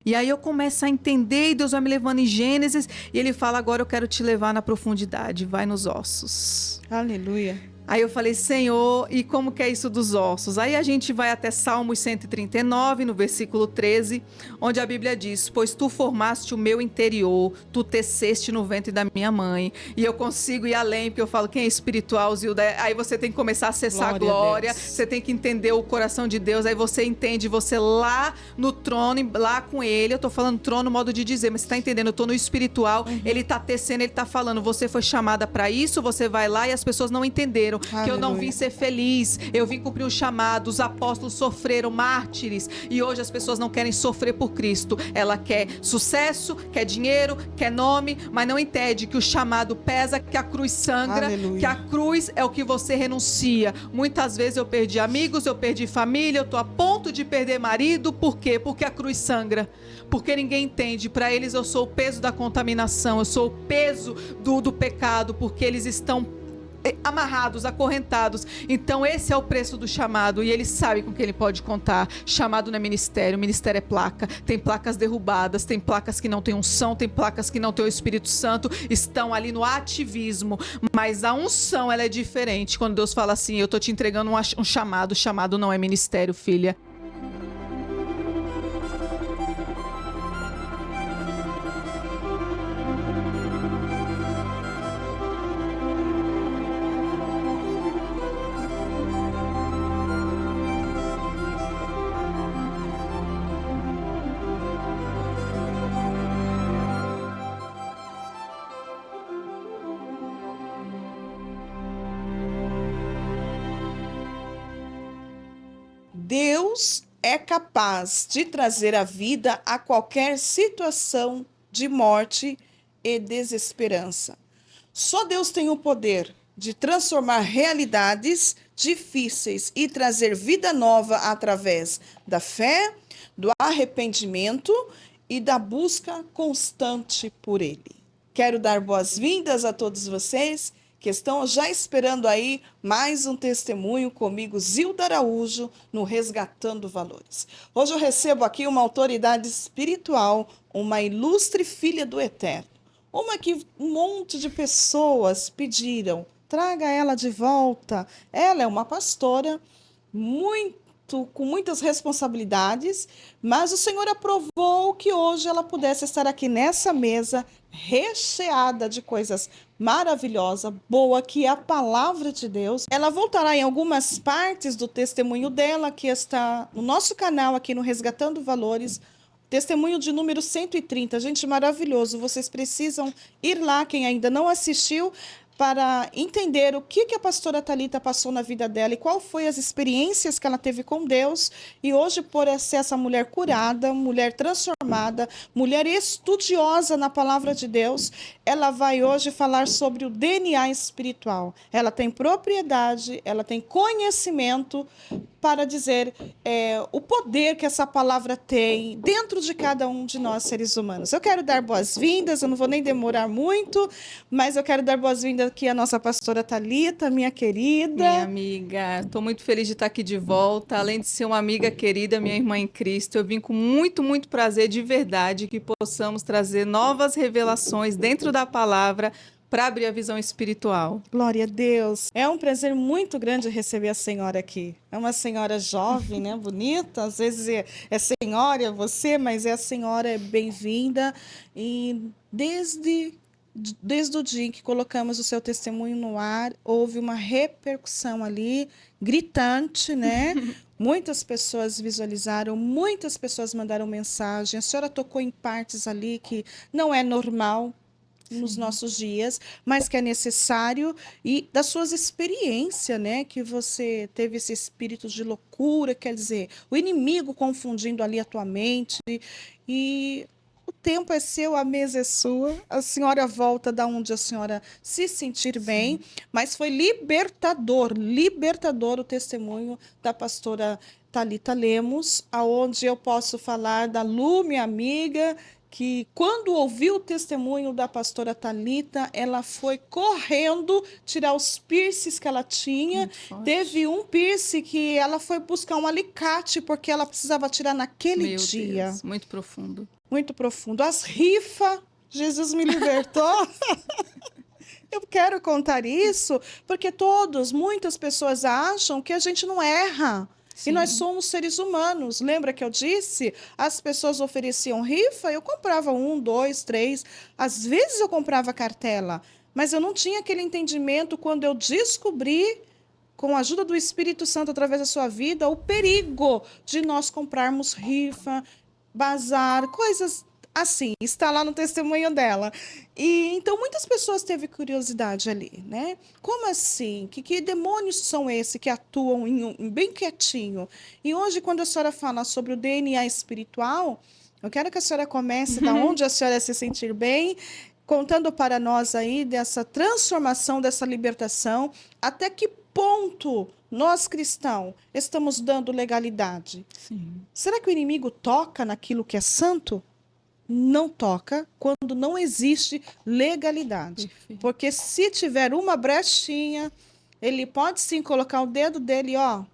E aí eu começo a entender e Deus vai me levando em Gênesis e ele fala, agora eu quero te levar na profundidade, vai nos ossos. Aleluia. Aí eu falei, Senhor, e como que é isso dos ossos? Aí a gente vai até Salmos 139, no versículo 13, onde a Bíblia diz, pois tu formaste o meu interior, tu teceste no ventre da minha mãe. E eu consigo ir além, porque eu falo, quem é espiritual, Zilda? Aí você tem que começar a acessar a glória, você tem que entender o coração de Deus, aí você entende, você lá no trono, lá com ele, eu tô falando trono, modo de dizer, mas você tá entendendo, eu tô no espiritual, ele tá tecendo, ele tá falando, você foi chamada para isso, você vai lá e as pessoas não entenderam. Aleluia. Que eu não vim ser feliz, eu vim cumprir um chamado. Os apóstolos sofreram, mártires, e hoje as pessoas não querem sofrer por Cristo. Ela quer sucesso, quer dinheiro, quer nome, mas não entende que o chamado pesa, que a cruz sangra. Aleluia. Que a cruz é o que você renuncia. Muitas vezes eu perdi amigos, eu perdi família, eu tô a ponto de perder marido. Por quê? Porque a cruz sangra. Porque ninguém entende. Para eles eu sou o peso da contaminação, eu sou o peso do pecado, porque eles estão amarrados, acorrentados. Então esse é o preço do chamado e ele sabe com quem ele pode contar. Chamado não é ministério, ministério é placa. Tem placas derrubadas, tem placas que não tem unção, tem placas que não tem o Espírito Santo, estão ali no ativismo, mas a unção ela é diferente. Quando Deus fala assim, eu tô te entregando um chamado, o chamado não é ministério, filha. Deus é capaz de trazer a vida a qualquer situação de morte e desesperança. Só Deus tem o poder de transformar realidades difíceis e trazer vida nova através da fé, do arrependimento e da busca constante por Ele. Quero dar boas-vindas a todos vocês que estão já esperando aí mais um testemunho comigo, Zilda Araújo, no Resgatando Valores. Hoje eu recebo aqui uma autoridade espiritual, uma ilustre filha do Eterno, uma que um monte de pessoas pediram, traga ela de volta. Ela é uma pastora com muitas responsabilidades, mas o Senhor aprovou que hoje ela pudesse estar aqui nessa mesa recheada de coisas maravilhosas, boa, que é a palavra de Deus. Ela voltará em algumas partes do testemunho dela, que está no nosso canal aqui no Resgatando Valores, testemunho de número 130. Gente, maravilhoso. Vocês precisam ir lá, quem ainda não assistiu, para entender o que a pastora Thalita passou na vida dela e qual foi as experiências que ela teve com Deus. E hoje, por ser essa mulher curada, mulher transformada, mulher estudiosa na palavra de Deus, ela vai hoje falar sobre o DNA espiritual. Ela tem propriedade, ela tem conhecimento para dizer o poder que essa palavra tem dentro de cada um de nós, seres humanos. Eu quero dar boas-vindas, eu não vou nem demorar muito, mas eu quero dar boas-vindas aqui à nossa pastora Thalita, minha querida. Minha amiga, estou muito feliz de estar aqui de volta. Além de ser uma amiga querida, minha irmã em Cristo, eu vim com muito, muito prazer de verdade que possamos trazer novas revelações dentro da palavra para abrir a visão espiritual. Glória a Deus. É um prazer muito grande receber a senhora aqui. É uma senhora jovem, né, bonita. Às vezes é senhora, é você, mas a senhora é bem-vinda. E desde o dia em que colocamos o seu testemunho no ar, houve uma repercussão ali, gritante, né? Muitas pessoas visualizaram, muitas pessoas mandaram mensagem. A senhora tocou em partes ali que não é normal nos nossos dias, mas que é necessário, e das suas experiências, né, que você teve esse espírito de loucura, quer dizer, o inimigo confundindo ali a tua mente, e o tempo é seu, a mesa é sua, a senhora volta da onde a senhora se sentir bem, mas foi libertador o testemunho da pastora Thalita Lemos, aonde eu posso falar da Lu, minha amiga, que quando ouviu o testemunho da pastora Thalita, ela foi correndo tirar os piercings que ela tinha. Muito forte. Teve um piercing que ela foi buscar um alicate, porque ela precisava tirar naquele Meu dia. Deus, muito profundo. Muito profundo. As rifas, Jesus me libertou. Eu quero contar isso porque muitas pessoas acham que a gente não erra. Sim. E nós somos seres humanos. Lembra que eu disse? As pessoas ofereciam rifa, eu comprava 1, 2, 3. Às vezes eu comprava cartela, mas eu não tinha aquele entendimento quando eu descobri, com a ajuda do Espírito Santo através da sua vida, o perigo de nós comprarmos rifa, bazar, coisas assim. Está lá no testemunho dela. E então muitas pessoas teve curiosidade ali, né? Como assim? Que demônios são esses que atuam bem quietinho? E hoje, quando a senhora fala sobre o DNA espiritual, eu quero que a senhora comece da onde a senhora se sentir bem, contando para nós aí dessa transformação, dessa libertação, até que ponto nós cristãos estamos dando legalidade. Sim. Será que o inimigo toca naquilo que é santo? Não toca quando não existe legalidade. Perfeito. Porque se tiver uma brechinha, ele pode sim colocar o dedo dele, ó,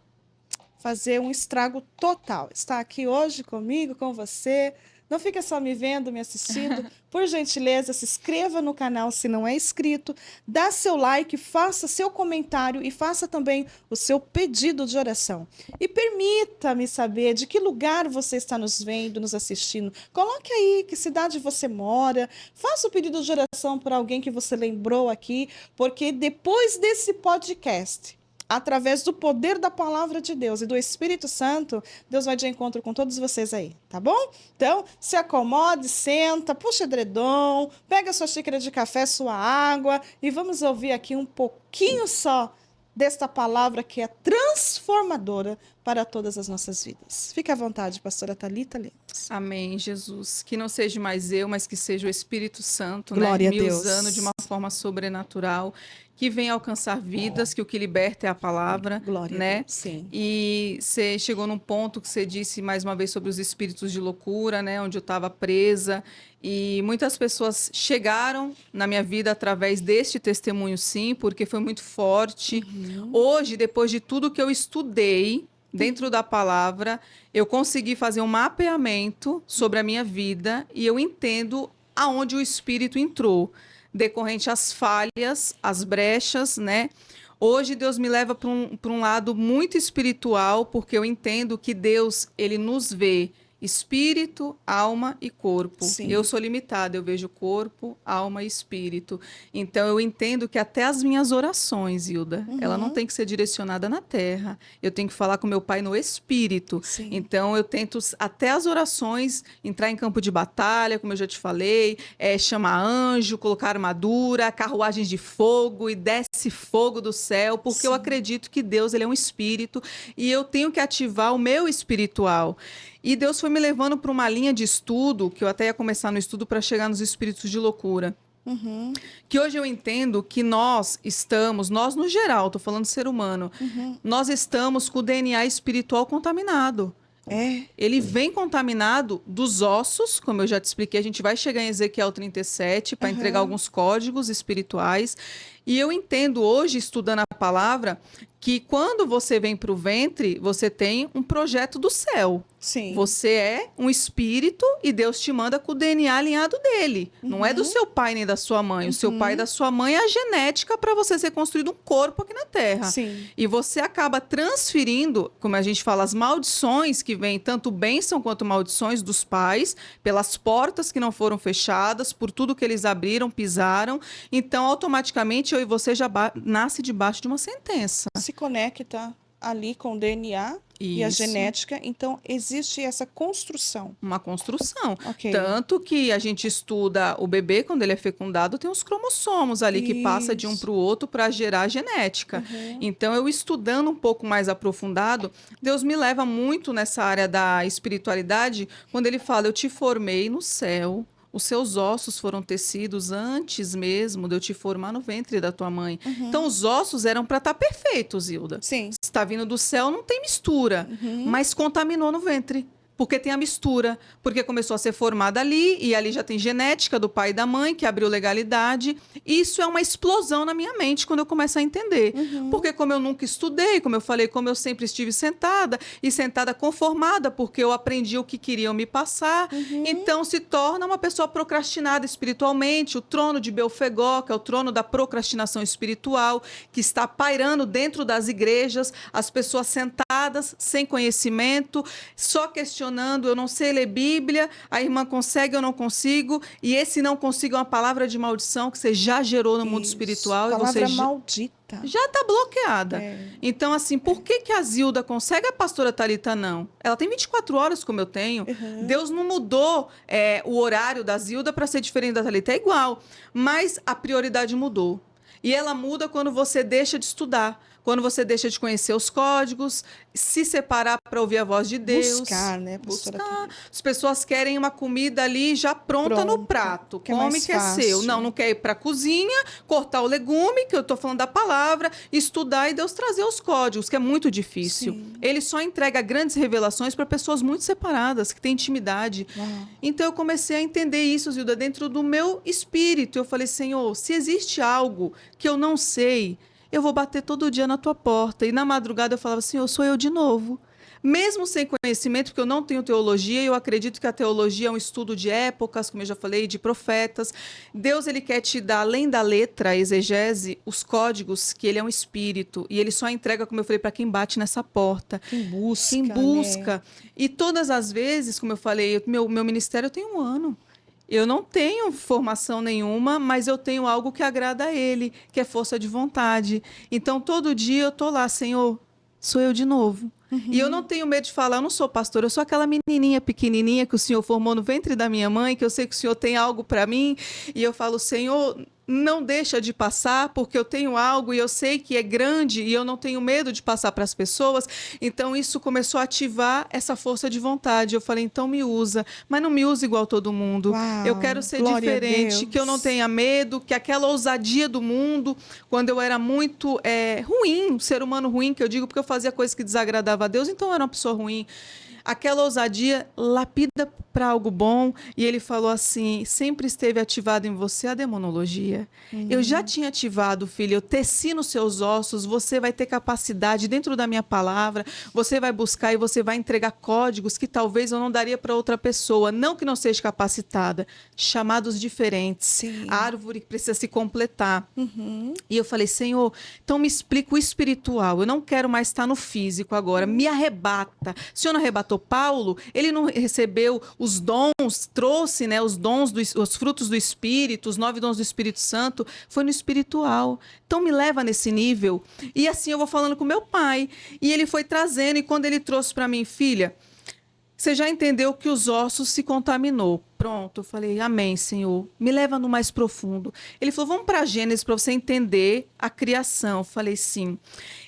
fazer um estrago total. Está aqui hoje comigo, com você. Não fica só me vendo, me assistindo. Por gentileza, se inscreva no canal se não é inscrito. Dá seu like, faça seu comentário e faça também o seu pedido de oração. E permita-me saber de que lugar você está nos vendo, nos assistindo. Coloque aí que cidade você mora. Faça o pedido de oração por alguém que você lembrou aqui, porque depois desse podcast, através do poder da palavra de Deus e do Espírito Santo, Deus vai de encontro com todos vocês aí, tá bom? Então, se acomode, senta, puxa edredom, pega sua xícara de café, sua água e vamos ouvir aqui um pouquinho só desta palavra que é transformadora para todas as nossas vidas. Fique à vontade, pastora Thalita Lemos. Amém, Jesus. Que não seja mais eu, mas que seja o Espírito Santo, Glória a me Deus. usando de uma forma sobrenatural, que venha alcançar vidas, que o que liberta é a palavra, Glória né? a Deus, sim. E você chegou num ponto que você disse mais uma vez sobre os espíritos de loucura, né? Onde eu estava presa. E muitas pessoas chegaram na minha vida através deste testemunho, sim, porque foi muito forte. Hoje, depois de tudo que eu estudei dentro da palavra, eu consegui fazer um mapeamento sobre a minha vida e eu entendo aonde o Espírito entrou, decorrente às falhas, às brechas, né? Hoje Deus me leva para um lado muito espiritual, porque eu entendo que Deus, ele nos vê espírito, alma e corpo. Sim. Eu sou limitada, eu vejo corpo, alma e espírito. Então eu entendo que até as minhas orações, Hilda, ela não tem que ser direcionada na terra. Eu tenho que falar com meu Pai no espírito. Sim. Então eu tento até as orações entrar em campo de batalha, como eu já te falei, chamar anjo, colocar armadura, carruagens de fogo e desce fogo do céu, porque Sim. eu acredito que Deus, ele é um espírito e eu tenho que ativar o meu espiritual. E Deus foi me levando para uma linha de estudo, que eu até ia começar no estudo para chegar nos espíritos de loucura. Que hoje eu entendo que nós no geral, estou falando ser humano, nós estamos com o DNA espiritual contaminado. Ele vem contaminado dos ossos, como eu já te expliquei, a gente vai chegar em Ezequiel 37 para entregar alguns códigos espirituais. E eu entendo hoje, estudando a palavra, que quando você vem para o ventre, você tem um projeto do céu. Sim. Você é um espírito e Deus te manda com o DNA alinhado dele. Não é do seu pai nem da sua mãe. O seu pai e da sua mãe é a genética para você ser construído um corpo aqui na Terra. Sim. E você acaba transferindo, como a gente fala, as maldições que vêm, tanto bênção quanto maldições dos pais, pelas portas que não foram fechadas, por tudo que eles abriram, pisaram. Então, automaticamente, eu e você já nasce debaixo de uma sentença. Se conecta ali com o DNA e a Isso. genética, então existe essa construção. Uma construção. Ok. Tanto que a gente estuda o bebê, quando ele é fecundado, tem os cromossomos ali que passa de um para o outro para gerar a genética. Então, eu estudando um pouco mais aprofundado, Deus me leva muito nessa área da espiritualidade, quando ele fala, eu te formei no céu. os seus ossos foram tecidos antes mesmo de eu te formar no ventre da tua mãe. Então, os ossos eram para estar perfeitos, Hilda. Sim. Se está vindo do céu, não tem mistura. Mas contaminou no ventre. Porque tem a mistura, porque começou a ser formada ali, e ali já tem genética do pai e da mãe, que abriu legalidade. Isso é uma explosão na minha mente quando eu começo a entender. Porque como eu nunca estudei, como eu falei, como eu sempre estive sentada, e sentada conformada, porque eu aprendi o que queriam me passar, então se torna uma pessoa procrastinada espiritualmente, o trono de Belfegor, que é o trono da procrastinação espiritual, que está pairando dentro das igrejas, as pessoas sentadas, sem conhecimento, só questionando, eu não sei ler Bíblia, a irmã consegue, eu não consigo, e esse não consigo é uma palavra de maldição que você já gerou no mundo espiritual. Palavra E você maldita. já está bloqueada. Então, assim, por que a Zilda consegue, a pastora Thalita não? Ela tem 24 horas, como eu tenho. Deus não mudou o horário da Zilda para ser diferente da Thalita, é igual. Mas a prioridade mudou. E ela muda quando você deixa de estudar, quando você deixa de conhecer os códigos, se separar para ouvir a voz de Deus. Buscar, né, pastora? Buscar. As pessoas querem uma comida ali já pronta no prato. Que é Come mais que é seu. fácil. Não quer ir para a cozinha, cortar o legume, que eu estou falando da palavra, estudar e Deus trazer os códigos, que é muito difícil. Sim. Ele só entrega grandes revelações para pessoas muito separadas, que têm intimidade. Então eu comecei a entender isso, Zilda, dentro do meu espírito. Eu falei, Senhor, se existe algo que eu não sei, eu vou bater todo dia na tua porta. E na madrugada eu falava, Senhor, sou eu de novo. Mesmo sem conhecimento, porque eu não tenho teologia, eu acredito que a teologia é um estudo de épocas, como eu já falei, de profetas. Deus, ele quer te dar, além da letra, a exegese, os códigos, que ele é um espírito. E ele só entrega, como eu falei, para quem bate nessa porta. Quem busca. Quem busca. Né? E todas as vezes, como eu falei, meu ministério tem 1 ano. Eu não tenho formação nenhuma, mas eu tenho algo que agrada a Ele, que é força de vontade. Então, todo dia eu estou lá, Senhor, sou eu de novo. E eu não tenho medo de falar, eu não sou pastora, eu sou aquela menininha pequenininha que o Senhor formou no ventre da minha mãe, que eu sei que o Senhor tem algo para mim. E eu falo, Senhor, não deixa de passar, porque eu tenho algo e eu sei que é grande e eu não tenho medo de passar para as pessoas. Então, isso começou a ativar essa força de vontade. Eu falei, então me usa, mas não me usa igual todo mundo. Uau, eu quero ser glória a diferente, Deus. que eu não tenha medo, que aquela ousadia do mundo, quando eu era muito ruim, um ser humano ruim, que eu digo porque eu fazia coisas que desagradavam a Deus, então eu era uma pessoa ruim. Aquela ousadia lapida para algo bom. E ele falou assim, sempre esteve ativado em você a demonologia. Eu já tinha ativado, filho, eu teci nos seus ossos, você vai ter capacidade dentro da minha palavra, você vai buscar e você vai entregar códigos que talvez eu não daria para outra pessoa, não que não seja capacitada, chamados diferentes. Sim. A árvore que precisa se completar. E eu falei, Senhor, então me explica o espiritual, eu não quero mais estar no físico agora, me arrebata. O Senhor não arrebatou Paulo, ele não recebeu os dons, trouxe, né, os dons, os frutos do Espírito, os 9 dons do Espírito Santo, foi no espiritual. Então me leva nesse nível. E assim eu vou falando com meu pai, e ele foi trazendo, e quando ele trouxe para mim, filha, você já entendeu que os ossos se contaminou. Pronto, eu falei, amém, Senhor. Me leva no mais profundo. Ele falou, vamos para Gênesis para você entender a criação. Eu falei, sim.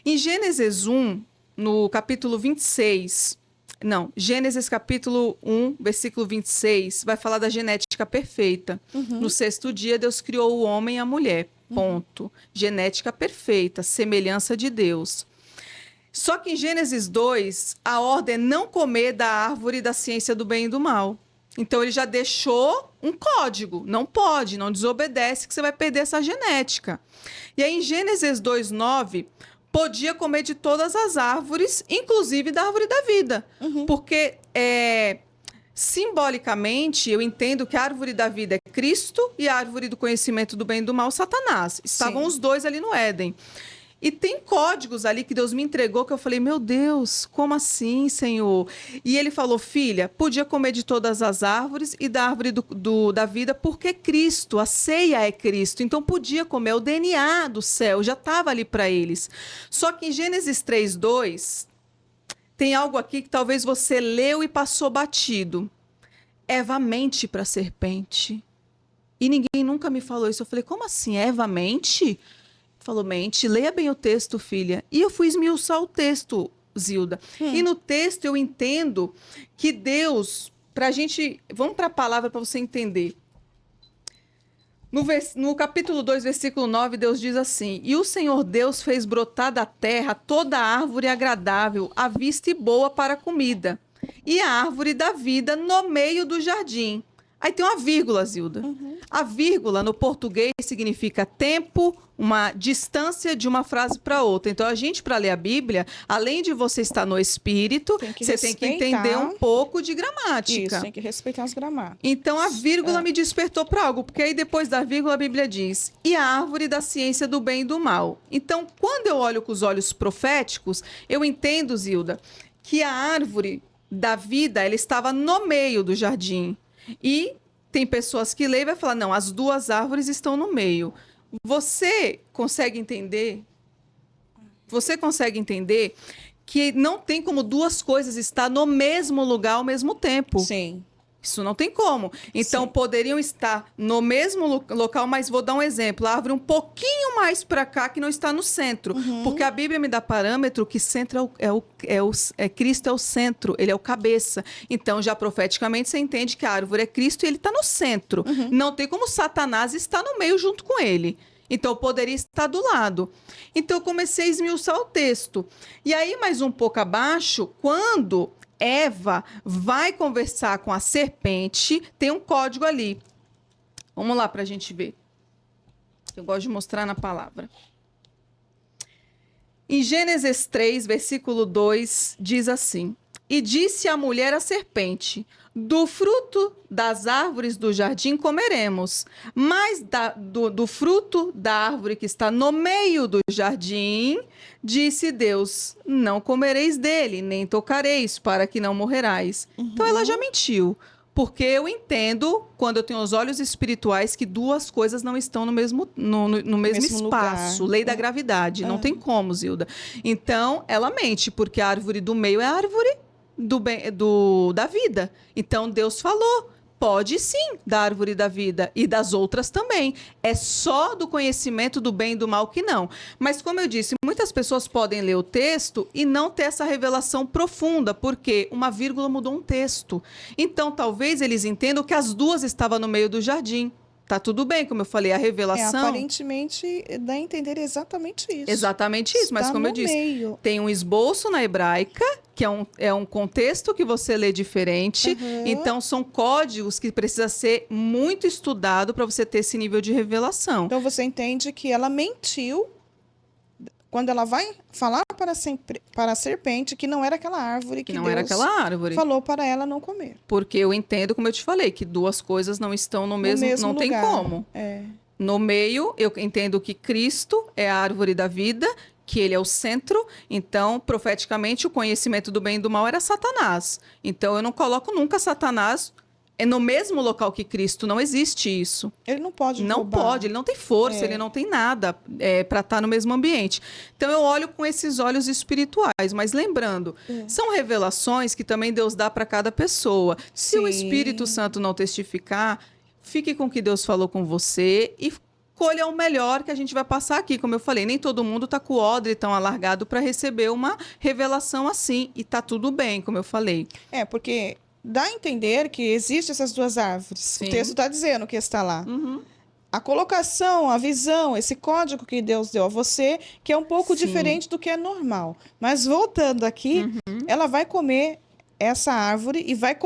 Em Gênesis 1, no capítulo 26... Não, Gênesis capítulo 1, versículo 26, vai falar da genética perfeita. No 6º dia, Deus criou o homem e a mulher. Ponto. Genética perfeita, semelhança de Deus. Só que em Gênesis 2, a ordem é não comer da árvore da ciência do bem e do mal. Então, ele já deixou um código. Não pode, não desobedece, que você vai perder essa genética. E aí, em Gênesis 2:9... podia comer de todas as árvores, inclusive da árvore da vida. Porque, simbolicamente, eu entendo que a árvore da vida é Cristo e a árvore do conhecimento do bem e do mal, Satanás. Estavam os dois ali no Éden. E tem códigos ali que Deus me entregou que eu falei, meu Deus, como assim, Senhor? E ele falou, filha, podia comer de todas as árvores e da árvore da vida, porque Cristo, a ceia é Cristo. Então podia comer, o DNA do céu já estava ali para eles. Só que em Gênesis 3:2, tem algo aqui que talvez você leu e passou batido. Eva mente para a serpente. E ninguém nunca me falou isso. Eu falei, como assim, Eva mente? Falou, mente, leia bem o texto, filha. E eu fui esmiuçar o texto, Zilda. E no texto eu entendo que Deus, pra gente... Vamos para a palavra para você entender. No capítulo 2, versículo 9, Deus diz assim: E o Senhor Deus fez brotar da terra toda árvore agradável, à vista e boa para a comida, e a árvore da vida no meio do jardim. Aí tem uma vírgula, Zilda. A vírgula no português significa tempo, uma distância de uma frase para outra. Então, a gente, para ler a Bíblia, além de você estar no espírito, você tem que entender um pouco de gramática. Isso, tem que respeitar as gramáticas. Então, a vírgula me despertou para algo, porque aí depois da vírgula a Bíblia diz: e a árvore da ciência do bem e do mal. Então, quando eu olho com os olhos proféticos, eu entendo, Zilda, que a árvore da vida, ela estava no meio do jardim. E tem pessoas que leem e vai falar: não, as duas árvores estão no meio. Você consegue entender? Você consegue entender que não tem como duas coisas estar no mesmo lugar ao mesmo tempo? Sim. Isso não tem como. Então, Sim. poderiam estar no mesmo local, mas vou dar um exemplo. A árvore um pouquinho mais para cá, que não está no centro. Porque a Bíblia me dá parâmetro que centro Cristo é o centro, ele é o cabeça. Então, já profeticamente, você entende que a árvore é Cristo e ele está no centro. Não tem como Satanás estar no meio junto com ele. Então, poderia estar do lado. Então, eu comecei a esmiuçar o texto. E aí, mais um pouco abaixo, quando Eva vai conversar com a serpente, tem um código ali. Vamos lá para a gente ver. Eu gosto de mostrar na palavra. Em Gênesis 3, versículo 2, diz assim: E disse a mulher à serpente: Do fruto das árvores do jardim comeremos, mas do fruto da árvore que está no meio do jardim, disse Deus: Não comereis dele, nem tocareis, para que não morrerais. Então ela já mentiu. Porque eu entendo, quando eu tenho os olhos espirituais, que duas coisas não estão no mesmo espaço. lugar. Lei da gravidade. Não tem como, Zilda. Então, ela mente, porque a árvore do meio é a árvore da vida. Então, Deus falou: pode sim, da árvore da vida e das outras também. É só do conhecimento do bem e do mal que não. Mas, como eu disse, muitas pessoas podem ler o texto e não ter essa revelação profunda, porque uma vírgula mudou um texto. Então, talvez eles entendam que as duas estavam no meio do jardim. Tá tudo bem, como eu falei, a revelação... Aparentemente, dá a entender exatamente isso. Exatamente isso, mas Está como eu no disse, meio. tem um esboço na hebraica, que é um contexto que você lê diferente. Então, são códigos que precisa ser muito estudado para você ter esse nível de revelação. Então, você entende que ela mentiu quando ela vai falar para a serpente que não era aquela árvore que Que não Deus era aquela árvore. falou para ela não comer. Porque eu entendo, como eu te falei, que duas coisas não estão no mesmo não tem lugar. como. É. No meio, eu entendo que Cristo é a árvore da vida, que ele é o centro. Então, profeticamente, o conhecimento do bem e do mal era Satanás. Então, eu não coloco nunca Satanás no mesmo local que Cristo. Não existe isso. Ele não pode Não roubar. pode, ele não tem força, ele não tem nada para estar no mesmo ambiente. Então, eu olho com esses olhos espirituais. Mas lembrando, são revelações que também Deus dá para cada pessoa. Se o Sim. Espírito Santo não testificar, fique com o que Deus falou com você e colha o melhor que a gente vai passar aqui. Como eu falei, nem todo mundo está com o odre tão alargado para receber uma revelação assim. E tá tudo bem, como eu falei. Porque dá a entender que existem essas duas árvores. Sim. O texto está dizendo que está lá. A colocação, a visão, esse código que Deus deu a você, que é um pouco Sim. diferente do que é normal. Mas voltando aqui, ela vai comer essa árvore e vai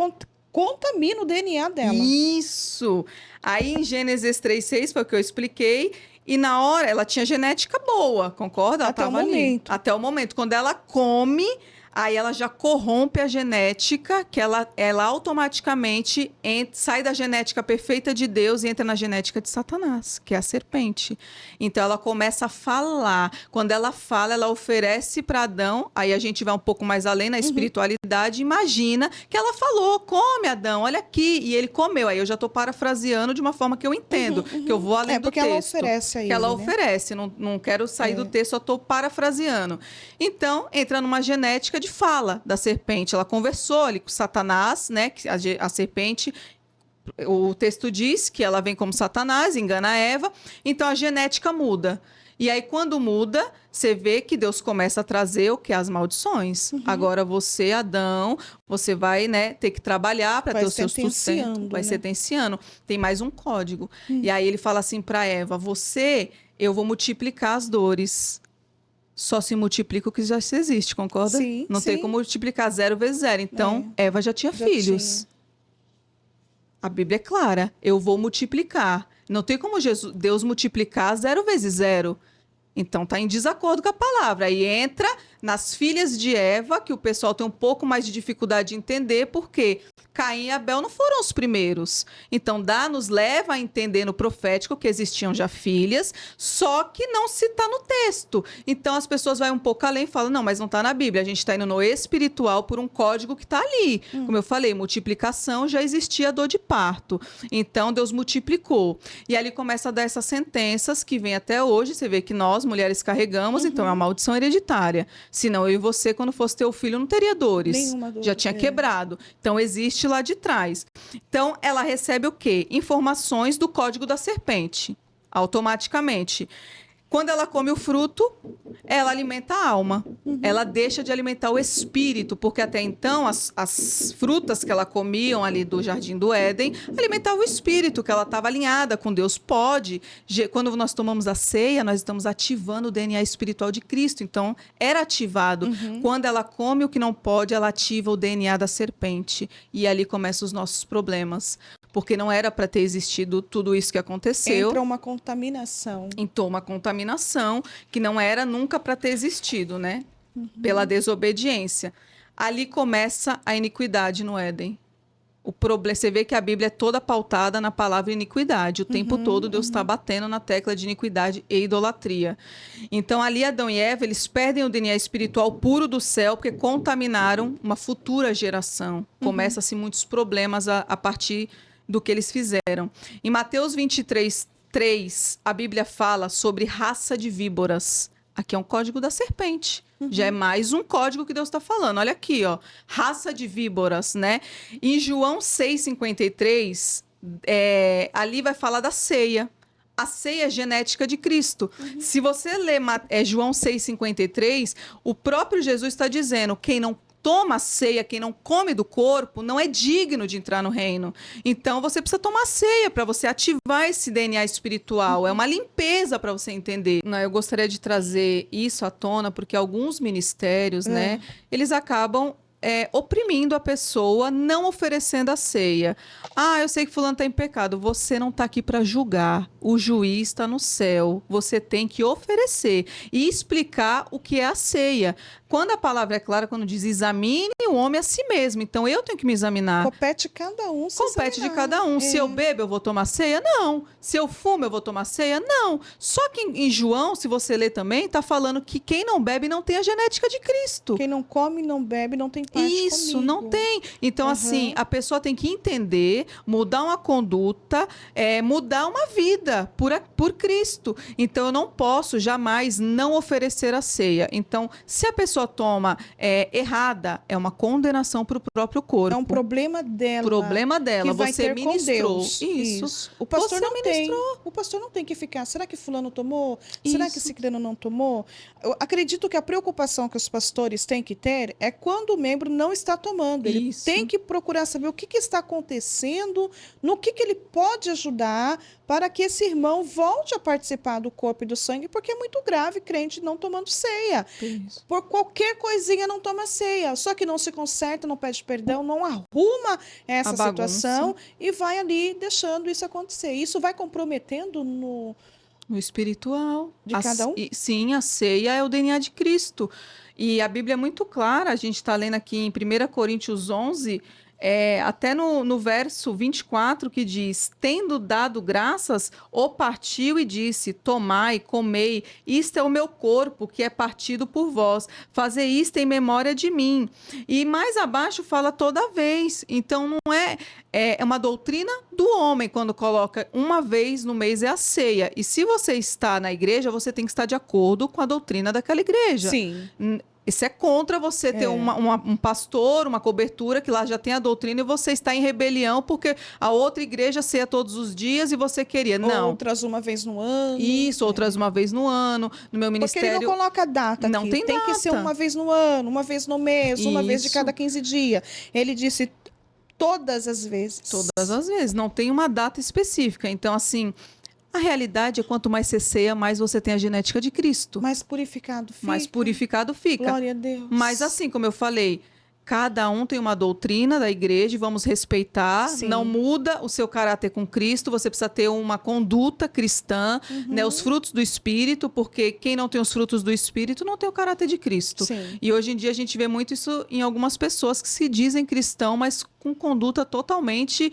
contamina o DNA dela. Isso! Aí em Gênesis 3:6 foi o que eu expliquei. E na hora ela tinha genética boa, concorda? Ela Até o tava ali. momento. Até o momento. Quando ela come, aí ela já corrompe a genética, que ela automaticamente sai da genética perfeita de Deus e entra na genética de Satanás, que é a serpente. Então ela começa a falar. Quando ela fala, ela oferece para Adão, aí a gente vai um pouco mais além na espiritualidade, imagina que ela falou: come, Adão, olha aqui. E ele comeu. Aí eu já estou parafraseando de uma forma que eu entendo, que eu vou além do porque texto. ela oferece a que ele, ela né? oferece, não quero sair do texto, só estou parafraseando. Então, entra numa genética de fala da serpente. Ela conversou ali com Satanás, né? Que a serpente, o texto diz que ela vem como Satanás, engana a Eva. Então, a genética muda. E aí, quando muda, você vê que Deus começa a trazer o que? As maldições. Agora você, Adão, você vai, né, ter que trabalhar para ter o seu sustento. Vai sentenciando. Tem mais um código. E aí ele fala assim para Eva, eu vou multiplicar as dores. Só se multiplica o que já existe, concorda? Sim, Não tem como multiplicar 0 vezes 0. Então, Eva já tinha filhos. A Bíblia é clara. Eu vou multiplicar. Não tem como Deus multiplicar 0 vezes 0. Então, está em desacordo com a palavra. Aí entra nas filhas de Eva, que o pessoal tem um pouco mais de dificuldade de entender, porque Caim e Abel não foram os primeiros. Então, nos leva a entender no profético que existiam já filhas, só que não se está no texto. Então, as pessoas vão um pouco além e falam, não, mas não está na Bíblia. A gente está indo no espiritual por um código que está ali. Como eu falei, multiplicação, já existia dor de parto. Então, Deus multiplicou. E ali começa a dar essas sentenças que vem até hoje. Você vê que nós, mulheres, carregamos, então é uma maldição hereditária. Senão eu e você, quando fosse teu filho, não teria dores. Nenhuma dor. Já tinha quebrado. Então, existe lá de trás. Então, ela recebe o quê? Informações do código da serpente, automaticamente. Quando ela come o fruto, ela alimenta a alma. Ela deixa de alimentar o espírito, porque até então as frutas que ela comiam ali do Jardim do Éden alimentavam o espírito, que ela estava alinhada com Deus. Quando nós tomamos a ceia, nós estamos ativando o DNA espiritual de Cristo. Então, era ativado. Quando ela come o que não pode, ela ativa o DNA da serpente. E ali começam os nossos problemas. Porque não era para ter existido tudo isso que aconteceu. Entra uma contaminação. Entrou uma contaminação que não era nunca para ter existido, né? Pela desobediência. Ali começa a iniquidade no Éden. Você vê que a Bíblia é toda pautada na palavra iniquidade. O tempo todo Deus está batendo na tecla de iniquidade e idolatria. Então, ali Adão e Eva, eles perdem o DNA espiritual puro do céu porque contaminaram uma futura geração. Começam-se muitos problemas a partir do que eles fizeram. Em Mateus 23:3, a Bíblia fala sobre raça de víboras. Aqui é um código da serpente. Já é mais um código que Deus está falando. Olha aqui, ó. Raça de víboras, né? Em João 6,53, ali vai falar da ceia. A ceia é genética de Cristo. Se você ler João 6,53, o próprio Jesus está dizendo, quem não toma a ceia, quem não come do corpo, não é digno de entrar no reino. Então, você precisa tomar ceia para você ativar esse DNA espiritual. É uma limpeza para você entender. Eu gostaria de trazer isso à tona, porque alguns ministérios, né, eles acabam oprimindo a pessoa, não oferecendo a ceia. Eu sei que fulano está em pecado. Você não está aqui para julgar. O juiz está no céu. Você tem que oferecer e explicar o que é a ceia. Quando a palavra é clara, quando diz examine o homem a si mesmo. Então, eu tenho que me examinar. Compete cada um se Compete examinar. de cada um. Se eu bebo, eu vou tomar ceia? Não. Se eu fumo, eu vou tomar ceia? Não. Só que em João, se você ler também, está falando que quem não bebe não tem a genética de Cristo. Quem não come, não bebe, não tem parte Isso, comigo. não tem. Então, assim, a pessoa tem que entender, mudar uma conduta, mudar uma vida por Cristo. Então, eu não posso jamais não oferecer a ceia. Então, se a pessoa toma errada, é uma condenação para o próprio corpo. É um problema dela. Problema dela. Que vai Você ter ministrou. com Deus. Isso. O pastor Você não tem. ministrou. O pastor não tem que ficar. Será que fulano tomou? Será que ciclano não tomou? Eu acredito que a preocupação que os pastores têm que ter é quando o membro não está tomando. Ele Isso. tem que procurar saber o que está acontecendo, no que ele pode ajudar para que esse irmão volte a participar do corpo e do sangue, porque é muito grave crente não tomando ceia. Isso. Por qualquer coisinha não toma ceia. Só que não se conserta, não pede perdão, não arruma essa situação e vai ali deixando isso acontecer. Isso vai comprometendo no espiritual. De cada um? Sim, a ceia é o DNA de Cristo. E a Bíblia é muito clara, a gente está lendo aqui em 1 Coríntios 11, até no verso 24, que diz, tendo dado graças, o partiu e disse, tomai, comei, isto é o meu corpo, que é partido por vós, fazei isto em memória de mim. E mais abaixo fala toda vez, então não é uma doutrina do homem, quando coloca uma vez no mês é a ceia. E se você está na igreja, você tem que estar de acordo com a doutrina daquela igreja. Sim. Isso é contra você ter um pastor, uma cobertura, que lá já tem a doutrina, e você está em rebelião porque a outra igreja ceia todos os dias e você queria. Não. Outras uma vez no ano. Isso, outras uma vez no ano. No meu ministério... Porque ele não coloca data não aqui. Tem data. Que ser uma vez no ano, uma vez no mês, uma vez de cada 15 dias. Ele disse todas as vezes. Todas as vezes. Não tem uma data específica. Então, assim... A realidade é quanto mais você ceia, mais você tem a genética de Cristo. Mais purificado fica. Mais purificado fica. Glória a Deus. Mas assim, como eu falei, cada um tem uma doutrina da igreja e vamos respeitar. Sim. Não muda o seu caráter com Cristo. Você precisa ter uma conduta cristã, né? Os frutos do Espírito, porque quem não tem os frutos do Espírito não tem o caráter de Cristo. Sim. E hoje em dia a gente vê muito isso em algumas pessoas que se dizem cristão, mas com conduta totalmente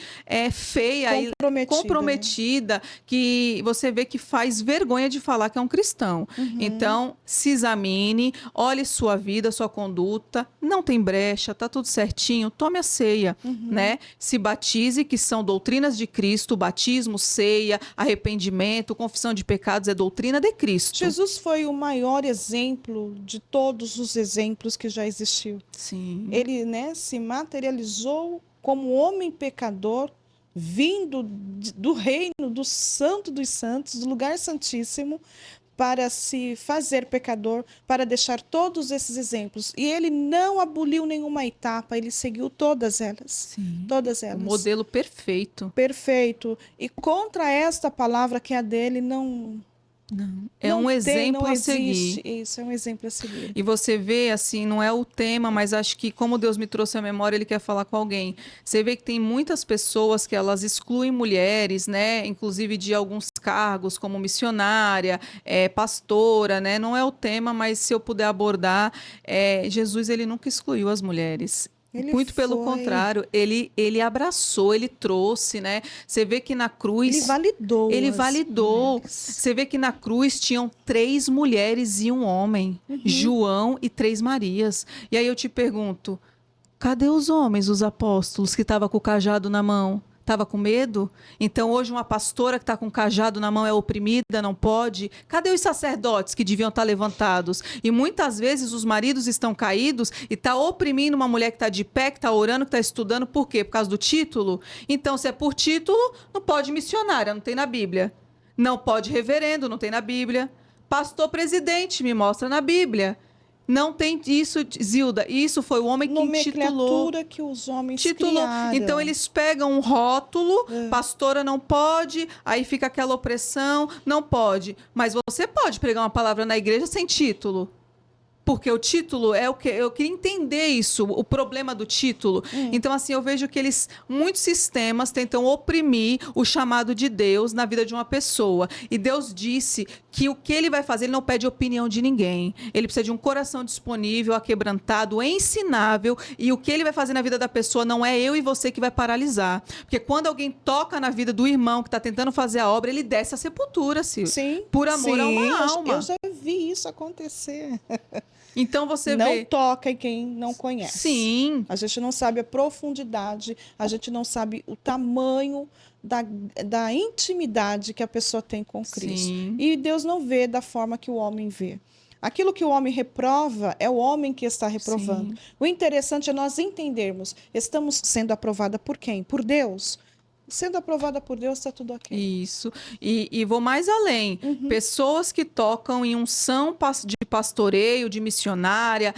feia e comprometida, que você vê que faz vergonha de falar que é um cristão. Então, se examine, olhe sua vida, sua conduta, não tem brecha, tá tudo certinho, tome a ceia, né? Se batize, que são doutrinas de Cristo, batismo, ceia, arrependimento, confissão de pecados, é doutrina de Cristo. Jesus foi o maior exemplo de todos os exemplos que já existiu. Sim. Ele, né, se materializou como homem pecador, vindo do reino do Santo dos Santos, do lugar santíssimo, para se fazer pecador, para deixar todos esses exemplos. E ele não aboliu nenhuma etapa, ele seguiu todas elas. Sim. Todas elas. O modelo perfeito. Perfeito. E contra esta palavra que é a dele, não... É um exemplo a seguir. Isso, é um exemplo a seguir. E você vê, assim, não é o tema, mas acho que como Deus me trouxe à memória, Ele quer falar com alguém. Você vê que tem muitas pessoas que elas excluem mulheres, né? Inclusive de alguns cargos, como missionária, pastora, né? Não é o tema, mas se eu puder abordar, Jesus, Ele nunca excluiu as mulheres. Muito pelo contrário, ele abraçou, ele trouxe, né? Você vê que na cruz... Ele validou. Você vê que na cruz tinham 3 mulheres e um homem. João e 3 Marias. E aí eu te pergunto, cadê os homens, os apóstolos, que estavam com o cajado na mão? Estava com medo? Então hoje uma pastora que está com um cajado na mão é oprimida, não pode? Cadê os sacerdotes que deviam estar levantados? E muitas vezes os maridos estão caídos e está oprimindo uma mulher que está de pé, que está orando, que está estudando. Por quê? Por causa do título? Então, se é por título, não pode missionária, não tem na Bíblia. Não pode reverendo, não tem na Bíblia. Pastor presidente, me mostra na Bíblia. Não tem isso, Zilda. Isso foi o homem que intitulou. Nomenclatura que os homens criaram. Então, eles pegam um rótulo, pastora não pode, aí fica aquela opressão, não pode. Mas você pode pregar uma palavra na igreja sem título. Porque o título é o que eu queria entender isso, o problema do título. Então, assim, eu vejo que muitos sistemas tentam oprimir o chamado de Deus na vida de uma pessoa. E Deus disse que o que ele vai fazer, ele não pede opinião de ninguém. Ele precisa de um coração disponível, aquebrantado, ensinável. E o que ele vai fazer na vida da pessoa não é eu e você que vai paralisar. Porque quando alguém toca na vida do irmão que está tentando fazer a obra, ele desce à sepultura, Silvia. Sim. Por amor a uma alma. Eu já vi isso acontecer. Então você não vê... toca em quem não conhece. Sim. A gente não sabe a profundidade, a gente não sabe o tamanho da intimidade que a pessoa tem com Cristo. Sim. E Deus não vê da forma que o homem vê. Aquilo que o homem reprova é o homem que está reprovando. Sim. O interessante é nós entendermos, estamos sendo aprovada por quem? Por Deus. Sendo aprovada por Deus, está tudo ok. Isso. E vou mais além. Pessoas que tocam em unção de pastoreio, de missionária,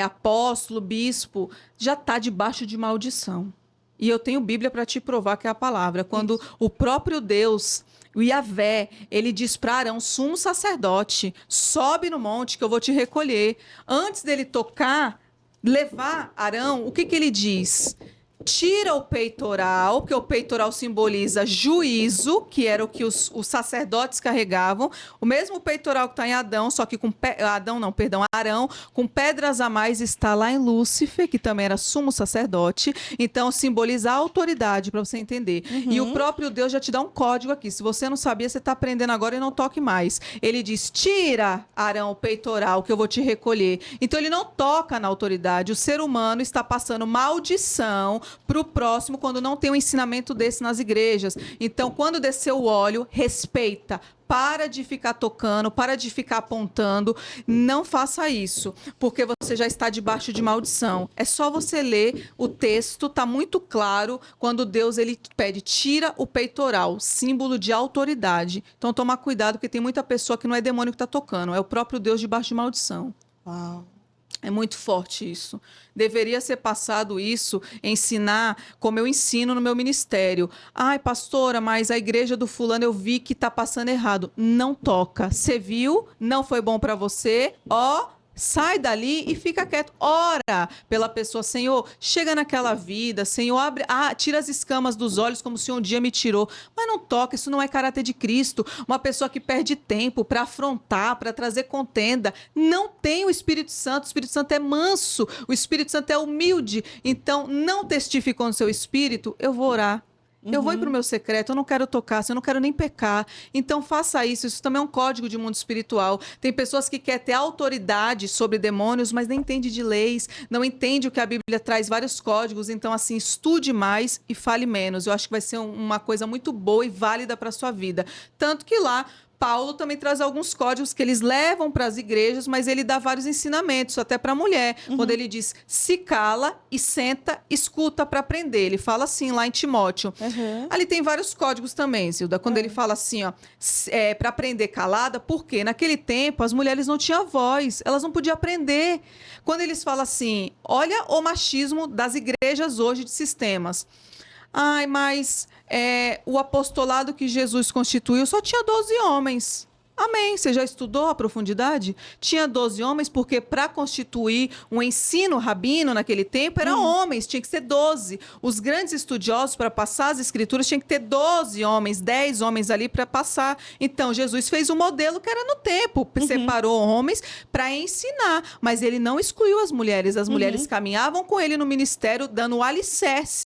apóstolo, bispo, já está debaixo de maldição. E eu tenho Bíblia para te provar que é a palavra. Quando o próprio Deus, o Yahvé, ele diz para Arão, sumo sacerdote, sobe no monte que eu vou te recolher. Antes dele tocar, levar Arão, o que ele diz? Tira o peitoral, porque o peitoral simboliza juízo, que era o que os sacerdotes carregavam. O mesmo peitoral que está em Adão, só que Arão, com pedras a mais, está lá em Lúcifer, que também era sumo sacerdote. Então, simboliza a autoridade, para você entender. E o próprio Deus já te dá um código aqui. Se você não sabia, você está aprendendo agora e não toque mais. Ele diz, tira, Arão, o peitoral, que eu vou te recolher. Então, ele não toca na autoridade. O ser humano está passando maldição para o próximo quando não tem um ensinamento desse nas igrejas. Então, quando descer o óleo, respeita. Para de ficar tocando, para de ficar apontando. Não faça isso, porque você já está debaixo de maldição. É só você ler o texto, tá muito claro quando Deus ele pede, tira o peitoral, símbolo de autoridade. Então toma cuidado, porque tem muita pessoa que não é demônio que está tocando, é o próprio Deus debaixo de maldição. Uau. É muito forte isso. Deveria ser passado isso, ensinar como eu ensino no meu ministério. Ai, pastora, mas a igreja do fulano eu vi que tá passando errado. Não toca. Você viu? Não foi bom para você? Ó, sai dali e fica quieto. Ora pela pessoa, Senhor, chega naquela vida, Senhor, abre, tira as escamas dos olhos como se um dia me tirou. Mas não toca, isso não é caráter de Cristo. Uma pessoa que perde tempo para afrontar, para trazer contenda, não tem o Espírito Santo. O Espírito Santo é manso, o Espírito Santo é humilde. Então, não testificou no seu espírito, eu vou orar. Eu vou ir para o meu secreto, eu não quero tocar, eu não quero nem pecar. Então faça isso, isso também é um código de mundo espiritual. Tem pessoas que querem ter autoridade sobre demônios, mas nem entende de leis, não entende o que a Bíblia traz, vários códigos. Então assim, estude mais e fale menos. Eu acho que vai ser uma coisa muito boa e válida para a sua vida. Tanto que lá Paulo também traz alguns códigos que eles levam para as igrejas, mas ele dá vários ensinamentos, até para a mulher. Quando ele diz, se cala e senta, escuta para aprender. Ele fala assim lá em Timóteo. Ali tem vários códigos também, Zilda. Quando ele fala assim, ó, para aprender calada, porque naquele tempo as mulheres não tinham voz, elas não podiam aprender. Quando eles falam assim, olha o machismo das igrejas hoje de sistemas. Ai, mas o apostolado que Jesus constituiu só tinha 12 homens. Amém. Você já estudou a profundidade? Tinha 12 homens porque para constituir um ensino rabino naquele tempo eram homens, tinha que ser 12. Os grandes estudiosos para passar as escrituras tinha que ter 12 homens, 10 homens ali para passar. Então Jesus fez um modelo que era no tempo, separou homens para ensinar, mas ele não excluiu as mulheres. As mulheres caminhavam com ele no ministério dando o alicerce.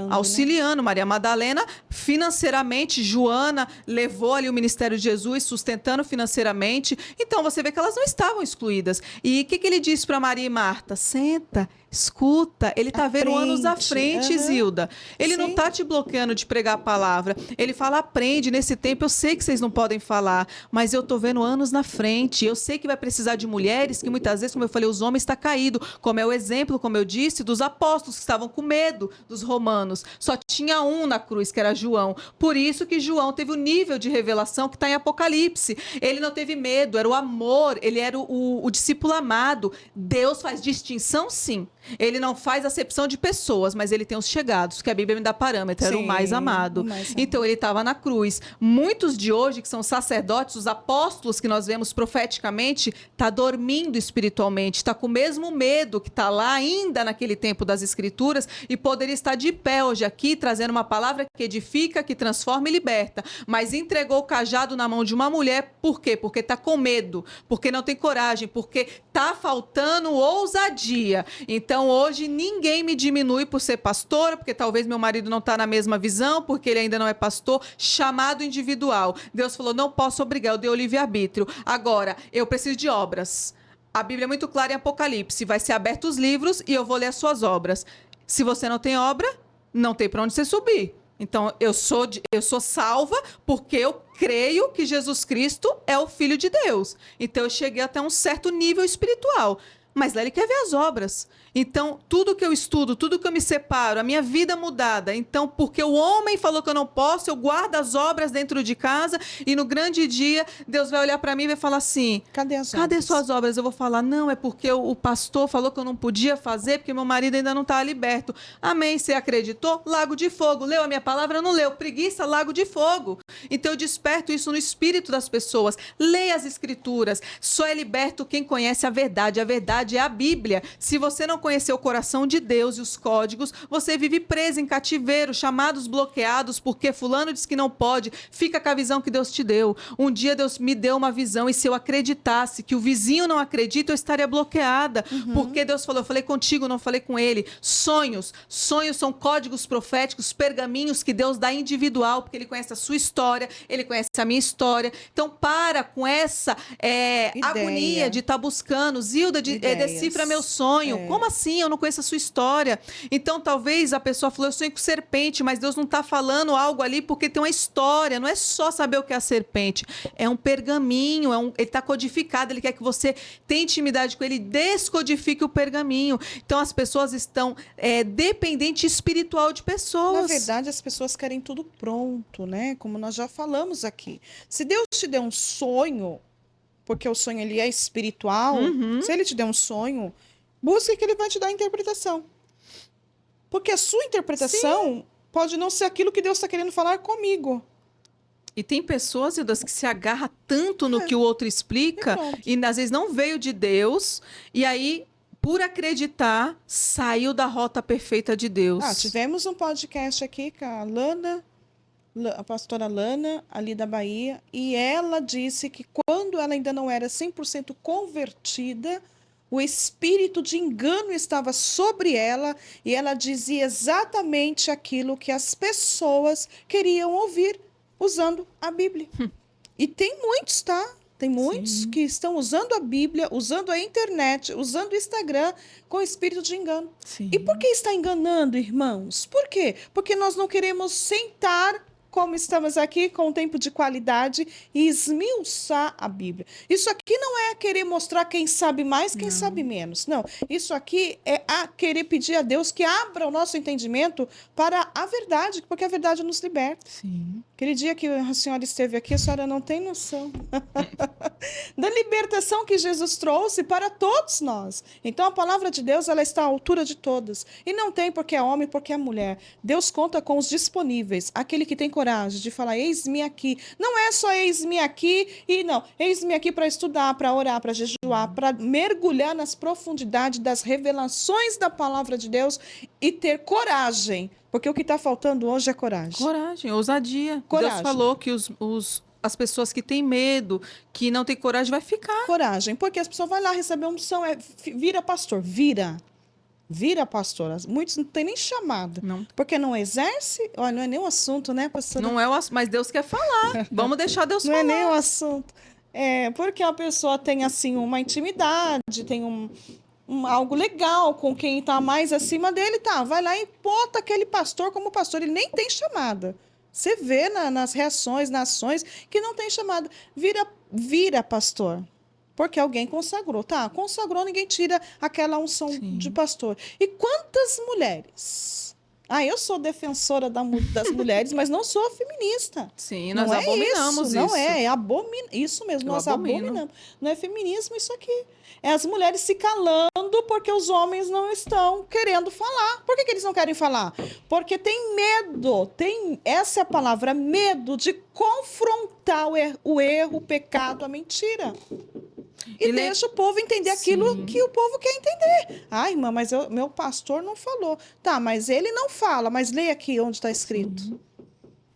Auxiliando. Né? Maria Madalena financeiramente, Joana levou ali o ministério de Jesus, sustentando financeiramente. Então, você vê que elas não estavam excluídas. E o que ele disse para Maria e Marta? Senta, escuta. Ele está vendo anos à frente, Zilda. Ele não está te bloqueando de pregar a palavra. Ele fala, aprende. Nesse tempo, eu sei que vocês não podem falar, mas eu estou vendo anos na frente. Eu sei que vai precisar de mulheres, que muitas vezes, como eu falei, os homens estão caídos. Como é o exemplo, como eu disse, dos apóstolos que estavam com medo dos romanos. Só tinha um na cruz, que era João. Por isso que João teve o nível de revelação que está em Apocalipse. Ele não teve medo, era o amor, ele era o discípulo amado. Deus faz distinção, sim. Ele não faz acepção de pessoas, mas ele tem os chegados, que a Bíblia me dá parâmetro, era o mais amado. Então ele estava na cruz. Muitos de hoje, que são sacerdotes, os apóstolos que nós vemos profeticamente, está dormindo espiritualmente, está com o mesmo medo que está lá ainda naquele tempo das Escrituras e poderia estar de pé hoje aqui, trazendo uma palavra que edifica, que transforma e liberta. Mas entregou o cajado na mão de uma mulher, por quê? Porque está com medo, porque não tem coragem, porque está faltando ousadia. Então, hoje, ninguém me diminui por ser pastora, porque talvez meu marido não está na mesma visão, porque ele ainda não é pastor. Chamado individual. Deus falou, não posso obrigar, eu dei o livre-arbítrio. Agora, eu preciso de obras. A Bíblia é muito clara em Apocalipse. Vai ser abertos os livros e eu vou ler as suas obras. Se você não tem obra, não tem para onde você subir. Então, eu sou salva porque eu creio que Jesus Cristo é o Filho de Deus. Então, eu cheguei até um certo nível espiritual. Mas lá ele quer ver as obras. Então, tudo que eu estudo, tudo que eu me separo, a minha vida mudada. Então, porque o homem falou que eu não posso, eu guardo as obras dentro de casa e no grande dia, Deus vai olhar para mim e vai falar assim, cadê suas obras? Eu vou falar, não, é porque o pastor falou que eu não podia fazer, porque meu marido ainda não está liberto. Amém, você acreditou? Lago de fogo. Leu a minha palavra? Não leu. Preguiça, lago de fogo. Então, eu desperto isso no espírito das pessoas. Leia as escrituras. Só é liberto quem conhece a verdade. A verdade é a Bíblia. Se você não conhecer o coração de Deus e os códigos, você vive preso em cativeiro, chamados bloqueados, porque fulano diz que não pode. Fica com a visão que Deus te deu. Um dia Deus me deu uma visão e se eu acreditasse que o vizinho não acredita, eu estaria bloqueada. Porque Deus falou, eu falei contigo, não falei com ele. Sonhos são códigos proféticos, pergaminhos que Deus dá individual, porque ele conhece a sua história, ele conhece a minha história. Então para com essa agonia de estar buscando, Zilda, decifra meu sonho. Como assim? assim? Eu não conheço a sua história. Então, talvez a pessoa falou, eu sonhei com serpente, mas Deus não está falando algo ali porque tem uma história. Não é só saber o que é a serpente. É um pergaminho, ele está codificado, ele quer que você tenha intimidade com ele, descodifique o pergaminho. Então, as pessoas estão dependentes espiritual de pessoas. Na verdade, as pessoas querem tudo pronto, né? Como nós já falamos aqui. Se Deus te deu um sonho, porque o sonho ele é espiritual, se ele te der um sonho, busque que ele vai te dar a interpretação. Porque a sua interpretação pode não ser aquilo que Deus está querendo falar comigo. E tem pessoas, Deus, que se agarra tanto no que o outro explica e às vezes não veio de Deus, e aí, por acreditar, saiu da rota perfeita de Deus. Tivemos um podcast aqui com a Lana, a pastora Lana, ali da Bahia, e ela disse que quando ela ainda não era 100% convertida, o espírito de engano estava sobre ela e ela dizia exatamente aquilo que as pessoas queriam ouvir usando a Bíblia. E tem muitos, tá? Tem muitos que estão usando a Bíblia, usando a internet, usando o Instagram com espírito de engano. Sim. E por que está enganando, irmãos? Por quê? Porque nós não queremos sentar como estamos aqui com um tempo de qualidade e esmiuçar a Bíblia. Isso aqui não é querer mostrar quem sabe mais, quem sabe menos. Não, isso aqui é querer pedir a Deus que abra o nosso entendimento para a verdade, porque a verdade nos liberta. Sim. Aquele dia que a senhora esteve aqui, a senhora não tem noção da libertação que Jesus trouxe para todos nós. Então, a palavra de Deus, ela está à altura de todas. E não tem porque é homem, porque é mulher. Deus conta com os disponíveis. Aquele que tem coragem de falar, eis-me aqui. Não é só eis-me aqui e não. Eis-me aqui para estudar, para orar, para jejuar, para mergulhar nas profundidades das revelações da palavra de Deus e ter coragem. Porque o que está faltando hoje é coragem. Coragem, ousadia. Coragem. Deus falou que as pessoas que têm medo, que não têm coragem, vai ficar. Coragem, porque as pessoas vão lá receber uma unção, vira pastor, vira pastor. Muitos não têm nem chamada. Não. Porque não exerce, olha, não é nem um assunto, né, pastor? Não é mas Deus quer falar. Vamos deixar Deus não falar. Não é nem um assunto. Porque a pessoa tem, assim, uma intimidade, tem algo legal com quem está mais acima dele, vai lá e bota aquele pastor como pastor, ele nem tem chamada. Você vê nas reações, nas ações, que não tem chamada. Vira pastor. Porque alguém consagrou. Consagrou, ninguém tira aquela unção de pastor. E quantas mulheres? Eu sou defensora das mulheres, mas não sou feminista. Sim, nós abominamos isso. Não é isso mesmo, nós abominamos. Não é feminismo isso aqui. É as mulheres se calando porque os homens não estão querendo falar. Por que eles não querem falar? Porque tem medo, essa é a palavra, medo de confrontar o erro, o pecado, a mentira. E deixa o povo entender aquilo que o povo quer entender. Irmã, mas meu pastor não falou. Mas ele não fala, mas leia aqui onde está escrito.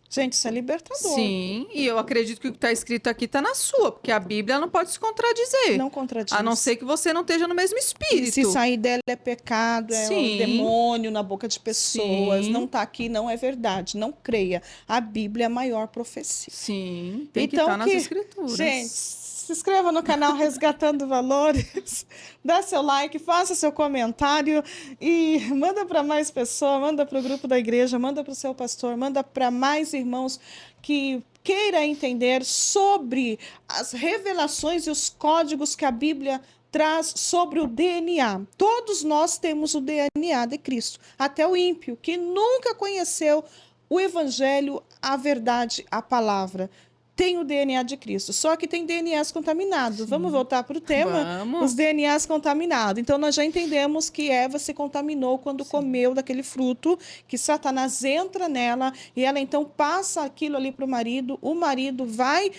Gente, isso é libertador. Sim, e eu acredito que o que está escrito aqui está na sua, porque a Bíblia não pode se contradizer. Não contradiz. A não ser que você não esteja no mesmo espírito. E se sair dela é pecado, é um demônio na boca de pessoas. Não está aqui, não é verdade. Não creia. A Bíblia é a maior profecia. Sim, tem que estar nas Escrituras. Gente, se inscreva no canal Resgatando Valores, dá seu like, faça seu comentário e manda para mais pessoas, manda para o grupo da igreja, manda para o seu pastor, manda para mais irmãos que queira entender sobre as revelações e os códigos que a Bíblia traz sobre o DNA. Todos nós temos o DNA de Cristo, até o ímpio, que nunca conheceu o Evangelho, a verdade, a palavra. Tem o DNA de Cristo, só que tem DNAs contaminados. Sim. Vamos voltar para o tema? Os DNAs contaminados. Então, nós já entendemos que Eva se contaminou quando comeu daquele fruto, que Satanás entra nela e ela então passa aquilo ali para o marido vai...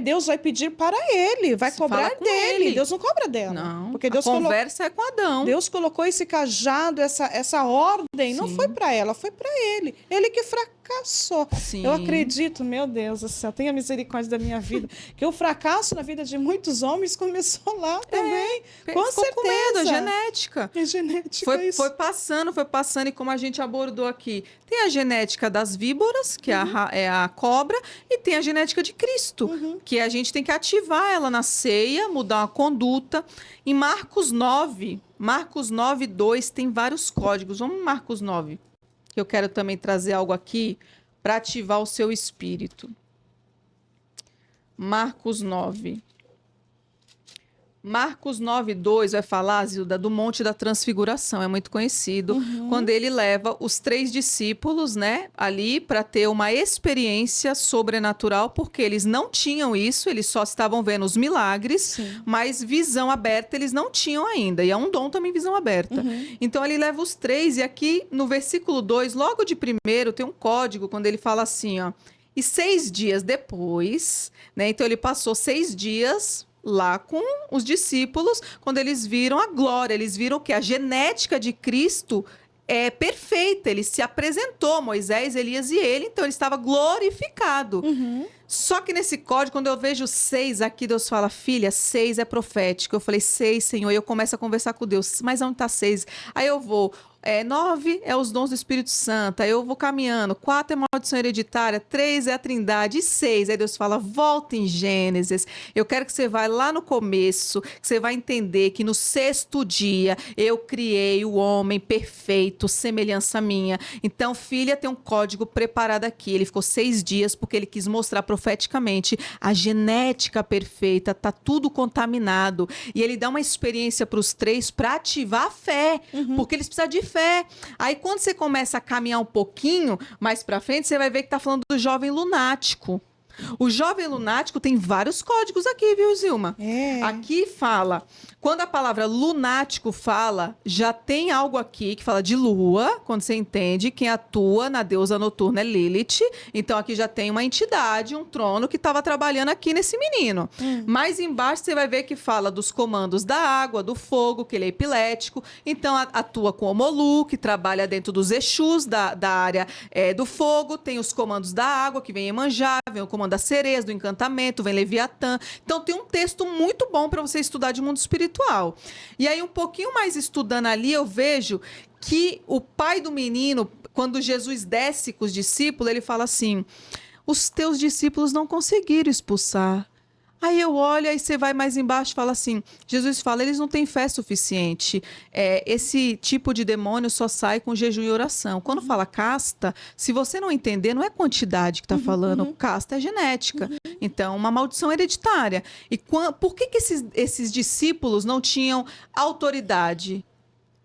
Deus vai pedir para ele, vai cobrar dele. Deus não cobra dela. Não, porque Deus conversa é com Adão. Deus colocou esse cajado, essa ordem, não foi para ela, foi para ele. Ele que fracassou. Sim. Eu acredito, meu Deus do céu, tenha misericórdia da minha vida, que o fracasso na vida de muitos homens começou lá também. Com certeza. Com medo, é genética. É genética, foi passando, e como a gente abordou aqui, tem a genética das víboras, que é a cobra, e tem a genética de Cristo. que a gente tem que ativar ela na ceia, mudar uma conduta. Em Marcos 9:2 tem vários códigos. Vamos em Marcos 9, que eu quero também trazer algo aqui para ativar o seu espírito. Marcos 9:2 vai falar, Zilda, do Monte da Transfiguração, é muito conhecido, quando ele leva os 3 discípulos, né, ali para ter uma experiência sobrenatural, porque eles não tinham isso, eles só estavam vendo os milagres, mas visão aberta eles não tinham ainda, e é um dom também visão aberta. Então ele leva os 3, e aqui no versículo 2, logo de primeiro, tem um código, quando ele fala assim, ó, e 6 dias depois, né, então ele passou 6 dias lá com os discípulos, quando eles viram a glória, eles viram que a genética de Cristo é perfeita, ele se apresentou, Moisés, Elias e ele, então ele estava glorificado. Só que nesse código, quando eu vejo 6 aqui, Deus fala, filha, 6 é profético. Eu falei, 6, Senhor, e eu começo a conversar com Deus, mas onde está 6? Aí eu vou... 9 é os dons do Espírito Santo, aí eu vou caminhando, 4 é maldição hereditária, 3 é a trindade, e 6, aí Deus fala, volta em Gênesis, eu quero que você vá lá no começo, que você vai entender que no 6º dia eu criei o homem perfeito, semelhança minha. Então, filha, tem um código preparado aqui, ele ficou 6 dias porque ele quis mostrar profeticamente a genética perfeita, tá tudo contaminado, e ele dá uma experiência para os 3 para ativar a fé, porque eles precisam de fé. Aí quando você começa a caminhar um pouquinho mais pra frente, você vai ver que tá falando do jovem lunático. O jovem lunático tem vários códigos aqui, viu, Zilma? Aqui fala, quando a palavra lunático fala, já tem algo aqui que fala de lua, quando você entende, quem atua na deusa noturna é Lilith, então aqui já tem uma entidade, um trono que estava trabalhando aqui nesse menino. Mais embaixo você vai ver que fala dos comandos da água, do fogo, que ele é epilético, então atua com o Molu, que trabalha dentro dos Exus, da área do fogo, tem os comandos da água, que vem Iemanjá, vem o comando das sereias, do encantamento, vem Leviatã. Então tem um texto muito bom para você estudar de mundo espiritual. E aí um pouquinho mais estudando ali, eu vejo que o pai do menino, quando Jesus desce com os discípulos, ele fala assim, os teus discípulos não conseguiram expulsar. Aí eu olho, aí você vai mais embaixo e fala assim, Jesus fala, eles não têm fé suficiente. Esse tipo de demônio só sai com jejum e oração. Quando fala casta, se você não entender, não é quantidade que está falando, casta é genética. Então, uma maldição hereditária. E por que esses discípulos não tinham autoridade?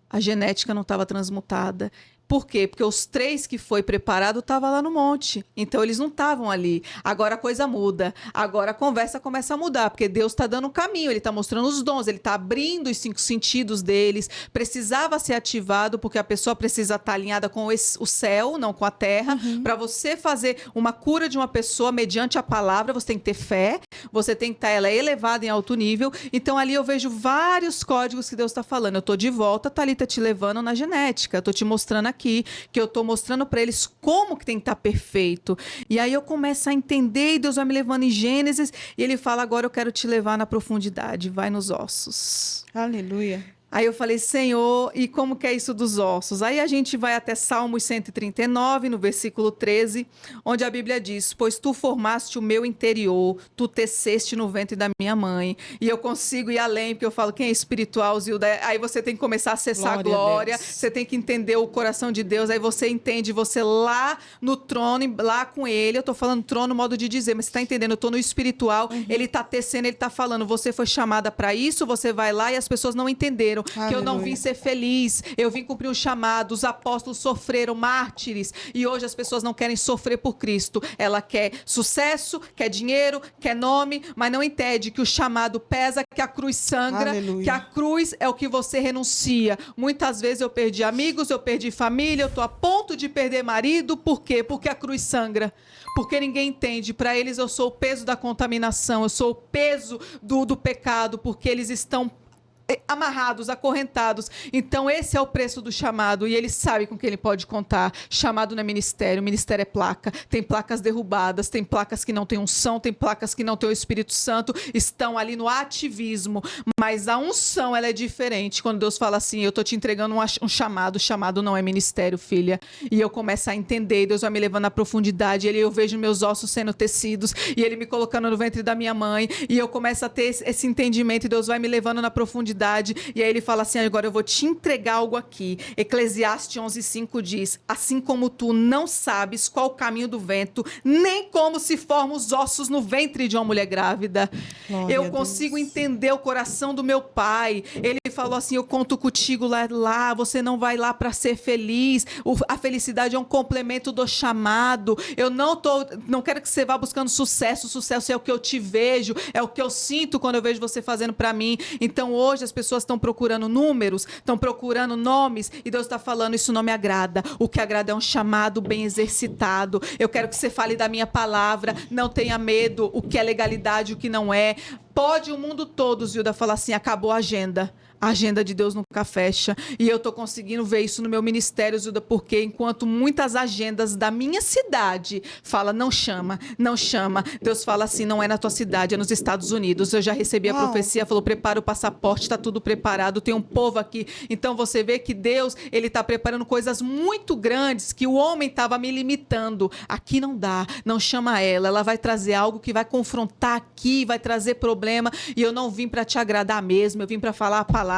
A genética não estava transmutada. Por quê? Porque os 3 que foi preparado estavam lá no monte. Então, eles não estavam ali. Agora a coisa muda. Agora a conversa começa a mudar, porque Deus está dando um caminho, Ele está mostrando os dons, Ele está abrindo os 5 sentidos deles. Precisava ser ativado, porque a pessoa precisa estar alinhada com o céu, não com a terra. Para você fazer uma cura de uma pessoa mediante a palavra, você tem que ter fé, você tem que estar ela elevada em alto nível. Então, ali eu vejo vários códigos que Deus está falando. Eu estou de volta, Thalita, te levando na genética. Eu estou te mostrando aqui, que eu estou mostrando para eles como que tem que estar perfeito. E aí eu começo a entender, e Deus vai me levando em Gênesis, e ele fala, agora eu quero te levar na profundidade, vai nos ossos. Aleluia. Aí eu falei, Senhor, e como que é isso dos ossos? Aí a gente vai até Salmos 139, no versículo 13, onde a Bíblia diz, pois tu formaste o meu interior, tu teceste no ventre da minha mãe. E eu consigo ir além, porque eu falo, quem é espiritual, Zilda? Aí você tem que começar a acessar a glória, você tem que entender o coração de Deus, aí você entende, você lá no trono, lá com ele, eu tô falando trono, modo de dizer, mas você tá entendendo, eu tô no espiritual, ele tá tecendo, ele tá falando, você foi chamada para isso, você vai lá, e as pessoas não entenderam. Que eu não vim ser feliz, eu vim cumprir um chamado. Os apóstolos sofreram mártires e hoje as pessoas não querem sofrer por Cristo. Ela quer sucesso, quer dinheiro, quer nome, mas não entende que o chamado pesa, que a cruz sangra, que a cruz é o que você renuncia. Muitas vezes eu perdi amigos, eu perdi família, eu tô a ponto de perder marido. Por quê? Porque a cruz sangra. Porque ninguém entende. Para eles eu sou o peso da contaminação, eu sou o peso do pecado, porque eles estão amarrados, acorrentados. Então esse é o preço do chamado e ele sabe com quem ele pode contar. Chamado não é ministério, ministério é placa. Tem placas derrubadas, tem placas que não têm unção, tem placas que não têm o Espírito Santo, estão ali no ativismo, mas a unção ela é diferente. Quando Deus fala assim, eu tô te entregando um chamado, o chamado não é ministério, filha. E eu começo a entender, Deus vai me levando à profundidade, eu vejo meus ossos sendo tecidos e ele me colocando no ventre da minha mãe e eu começo a ter esse entendimento e Deus vai me levando na profundidade. E aí ele fala assim, agora eu vou te entregar algo aqui. Eclesiastes 11:5 diz, assim como tu não sabes qual o caminho do vento, nem como se formam os ossos no ventre de uma mulher grávida. Glória Eu a consigo Deus. entender o coração do meu pai. Ele falou assim, eu conto contigo lá, você não vai lá para ser feliz. A felicidade é um complemento do chamado. Eu não quero que você vá buscando sucesso. O sucesso é o que eu te vejo, é o que eu sinto quando eu vejo você fazendo para mim. Então hoje as pessoas estão procurando números, estão procurando nomes, e Deus está falando, isso não me agrada. O que agrada é um chamado bem exercitado. Eu quero que você fale da minha palavra, não tenha medo, o que é legalidade, o que não é. Pode o mundo todo, Zilda, falar assim, acabou a agenda. A agenda de Deus nunca fecha. E eu estou conseguindo ver isso no meu ministério, Zilda, porque enquanto muitas agendas da minha cidade fala não chama, não chama, Deus fala assim, não é na tua cidade, é nos Estados Unidos. Eu já recebi a profecia, falou, prepara o passaporte, está tudo preparado, tem um povo aqui. Então você vê que Deus, ele está preparando coisas muito grandes que o homem estava me limitando. Aqui não dá, não chama ela vai trazer algo que vai confrontar aqui, vai trazer problema, e eu não vim para te agradar mesmo, eu vim para falar a palavra.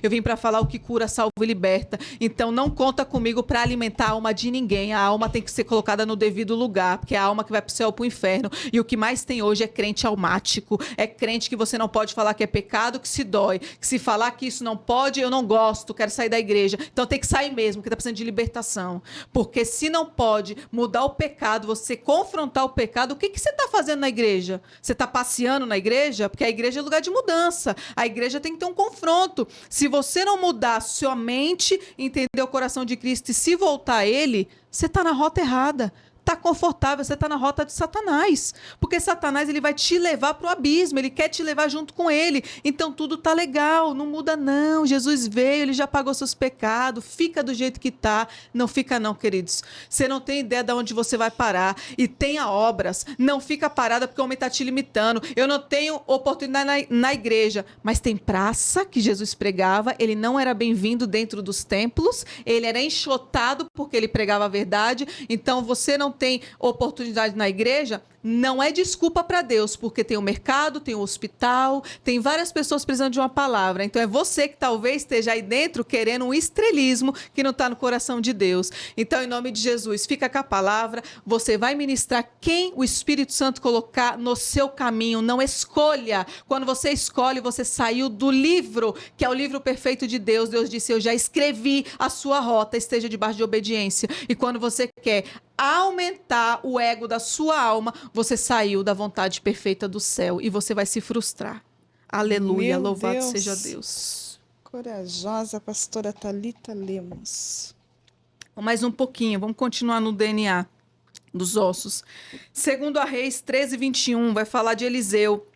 Eu vim para falar o que cura, salva e liberta. Então não conta comigo para alimentar a alma de ninguém. A alma tem que ser colocada no devido lugar, porque é a alma que vai para o céu ou para o inferno. E o que mais tem hoje é crente almático. É crente que você não pode falar que é pecado, que se dói. Que se falar que isso não pode, eu não gosto, quero sair da igreja. Então tem que sair mesmo, porque está precisando de libertação. Porque se não pode mudar o pecado, você confrontar o pecado, o que você está fazendo na igreja? Você está passeando na igreja? Porque a igreja é lugar de mudança. A igreja tem que ter um confronto. Se você não mudar sua mente, entender o coração de Cristo e se voltar a Ele, você está na rota errada. Está confortável, você está na rota de Satanás. Porque Satanás ele vai te levar para o abismo, ele quer te levar junto com ele. Então tudo está legal, não muda não. Jesus veio, ele já pagou seus pecados, fica do jeito que está. Não fica não, queridos. Você não tem ideia de onde você vai parar. E tenha obras, não fica parada porque o homem está te limitando. Eu não tenho oportunidade na igreja, mas tem praça que Jesus pregava, ele não era bem-vindo dentro dos templos, ele era enxotado porque ele pregava a verdade. Então você não tem oportunidade na igreja, não é desculpa para Deus, porque tem o mercado, tem o hospital, tem várias pessoas precisando de uma palavra. Então é você que talvez esteja aí dentro querendo um estrelismo que não está no coração de Deus. Então, em nome de Jesus, fica com a palavra, você vai ministrar quem o Espírito Santo colocar no seu caminho, não escolha. Quando você escolhe, você saiu do livro, que é o livro perfeito de Deus. Deus disse, eu já escrevi a sua rota, esteja debaixo de obediência. E quando você quer aumentar o ego da sua alma, você saiu da vontade perfeita do céu e você vai se frustrar. Aleluia, Meu louvado Deus. seja Deus. Corajosa pastora Thalita Lemos. Mais um pouquinho, vamos continuar no DNA dos ossos. Segundo a Reis 13:21, vai falar de Eliseu,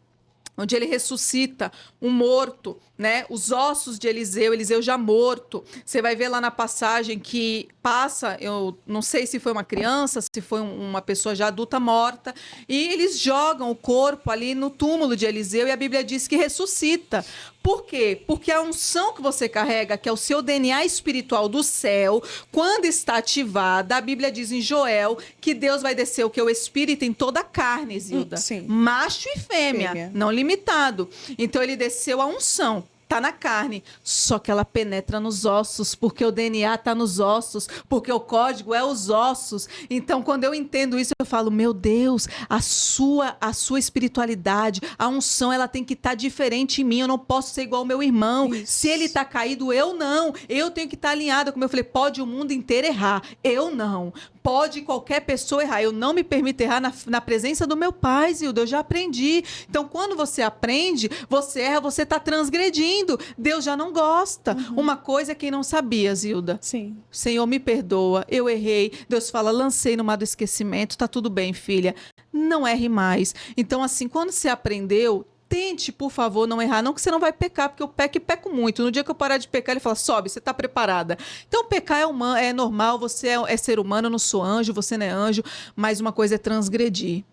onde ele ressuscita um morto, né? Os ossos de Eliseu já morto. Você vai ver lá na passagem que passa, eu não sei se foi uma criança, se foi uma pessoa já adulta morta, e eles jogam o corpo ali no túmulo de Eliseu e a Bíblia diz que ressuscita. Por quê? Porque a unção que você carrega, que é o seu DNA espiritual do céu, quando está ativada, a Bíblia diz em Joel que Deus vai descer o que? O Espírito em toda a carne, Zilda. Sim. Macho e fêmea, Fêmea. não limitado. Então ele desceu a unção. Tá na carne, só que ela penetra nos ossos, porque o DNA tá nos ossos, porque o código é os ossos. Então, quando eu entendo isso, eu falo, meu Deus, a sua espiritualidade, a unção, ela tem que estar diferente em mim. Eu não posso ser igual ao meu irmão. Isso. Se ele tá caído, eu não. Eu tenho que estar alinhada. Como eu falei, pode o mundo inteiro errar, eu não. Pode qualquer pessoa errar. Eu não me permito errar na presença do meu pai, Zilda. Eu já aprendi. Então, quando você aprende, você erra, você está transgredindo. Deus já não gosta. Uma coisa é quem não sabia, Zilda. Sim. Senhor, me perdoa. Eu errei. Deus fala, lancei no mar do esquecimento. Tá tudo bem, filha. Não erre mais. Então, assim, quando você aprendeu, tente, por favor, não errar. Não que você não vai pecar, porque eu peco e peco muito. No dia que eu parar de pecar, ele fala, sobe, você está preparada. Então, pecar é humano, é normal, você é ser humano, eu não sou anjo, você não é anjo, mas uma coisa é transgredir.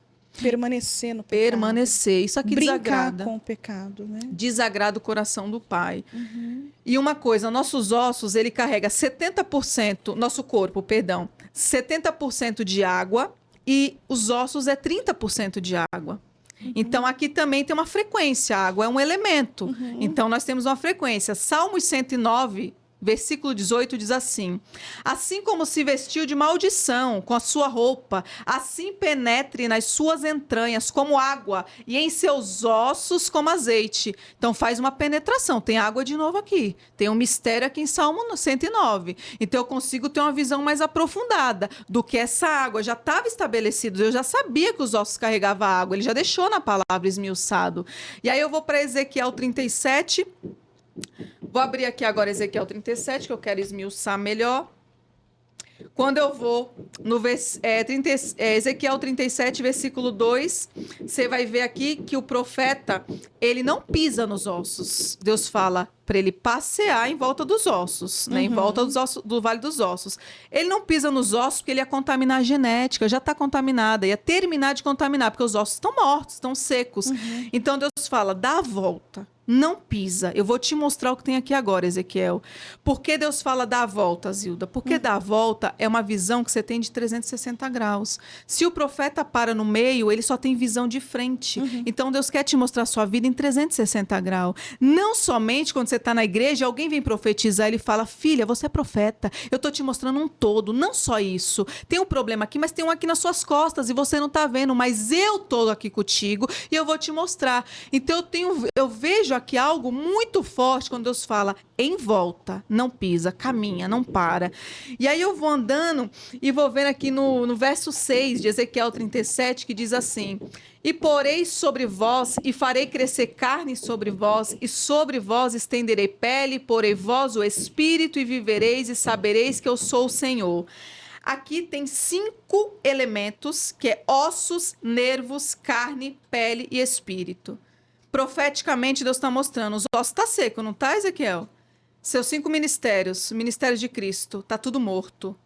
Permanecer no pecado. Permanecer. Isso aqui Brincar desagrada. com o pecado, né? Desagrada o coração do Pai. E uma coisa, nossos ossos, ele carrega 70%, nosso corpo, perdão, 70% de água e os ossos é 30% de água. Então, aqui também tem uma frequência. A água é um elemento. Então, nós temos uma frequência. Salmos 109, versículo 18, diz assim: assim como se vestiu de maldição com a sua roupa, assim penetre nas suas entranhas como água e em seus ossos como azeite. Então, faz uma penetração. Tem água de novo aqui. Tem um mistério aqui em Salmo 109. Então, eu consigo ter uma visão mais aprofundada do que essa água. Já estava estabelecido. Eu já sabia que os ossos carregavam água. Ele já deixou na palavra esmiuçado. E aí, eu vou para Ezequiel 37. Vou abrir aqui agora Ezequiel 37, que eu quero esmiuçar melhor. Quando eu vou no Ezequiel 37, versículo 2, você vai ver aqui que o profeta, ele não pisa nos ossos. Deus fala para ele passear em volta dos ossos, né? Em volta dos ossos, do Vale dos Ossos. Ele não pisa nos ossos porque ele ia contaminar a genética, já está contaminada, ia terminar de contaminar, porque os ossos estão mortos, estão secos. Então Deus fala, dá a volta. Não pisa. Eu vou te mostrar o que tem aqui agora, Ezequiel. Por que Deus fala dar a volta, Zilda? Porque dar a volta é uma visão que você tem de 360 graus. Se o profeta para no meio, ele só tem visão de frente. Então, Deus quer te mostrar a sua vida em 360 graus. Não somente quando você está na igreja, alguém vem profetizar, ele fala, filha, você é profeta. Eu estou te mostrando um todo. Não só isso. Tem um problema aqui, mas tem um aqui nas suas costas e você não está vendo. Mas eu estou aqui contigo e eu vou te mostrar. Então, eu vejo aqui algo muito forte quando Deus fala em volta, não pisa, caminha, não para. E aí eu vou andando e vou ver aqui no verso 6 de Ezequiel 37, que diz assim: e porei sobre vós e farei crescer carne sobre vós, e sobre vós estenderei pele, porei vós o espírito e vivereis e sabereis que eu sou o Senhor. Aqui tem 5 elementos, que é ossos, nervos, carne, pele e espírito. Profeticamente, Deus está mostrando, os ossos estão secos, não está, Ezequiel? Seus 5 ministérios, o ministério de Cristo, está tudo morto.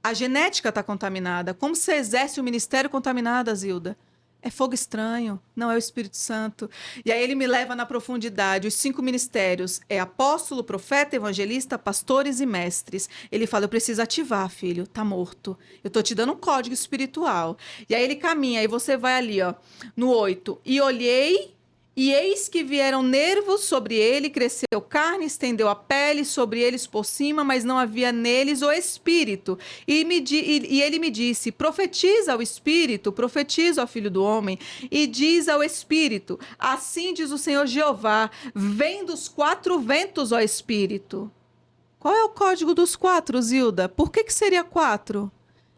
A genética está contaminada. Como você exerce o ministério contaminado, Zilda? É fogo estranho, não é o Espírito Santo. E aí ele me leva na profundidade. Os 5 ministérios é apóstolo, profeta, evangelista, pastores e mestres. Ele fala, eu preciso ativar, filho, tá morto. Eu tô te dando um código espiritual. E aí ele caminha, aí você vai ali, ó, no 8. E olhei, e eis que vieram nervos sobre ele, cresceu carne, estendeu a pele sobre eles por cima, mas não havia neles o espírito. E ele me disse, profetiza ao espírito, profetiza ao filho do homem, e diz ao espírito, assim diz o Senhor Jeová, vem dos 4 ventos, ó espírito. Qual é o código dos 4, Zilda? Por que seria 4?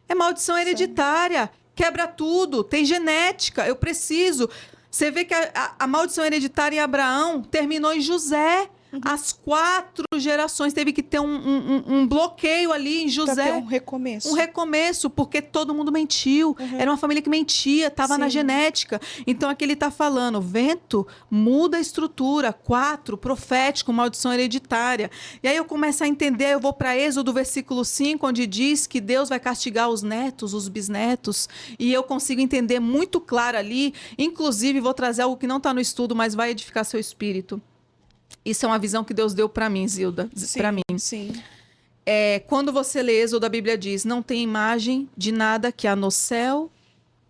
É maldição hereditária, quebra tudo, tem genética, eu preciso... Você vê que a maldição hereditária em Abraão terminou em José. As 4 gerações teve que ter um bloqueio ali em José. Pra ter um recomeço. Um recomeço, porque todo mundo mentiu. Era uma família que mentia, estava na genética. Então, aqui ele está falando, vento muda a estrutura. 4, profético, maldição hereditária. E aí eu começo a entender, eu vou para Êxodo, versículo 5, onde diz que Deus vai castigar os netos, os bisnetos. E eu consigo entender muito claro ali. Inclusive, vou trazer algo que não está no estudo, mas vai edificar seu espírito. Isso é uma visão que Deus deu para mim, Zilda, para mim. Sim. Quando você lê Êxodo, a Bíblia diz, não tem imagem de nada que há no céu,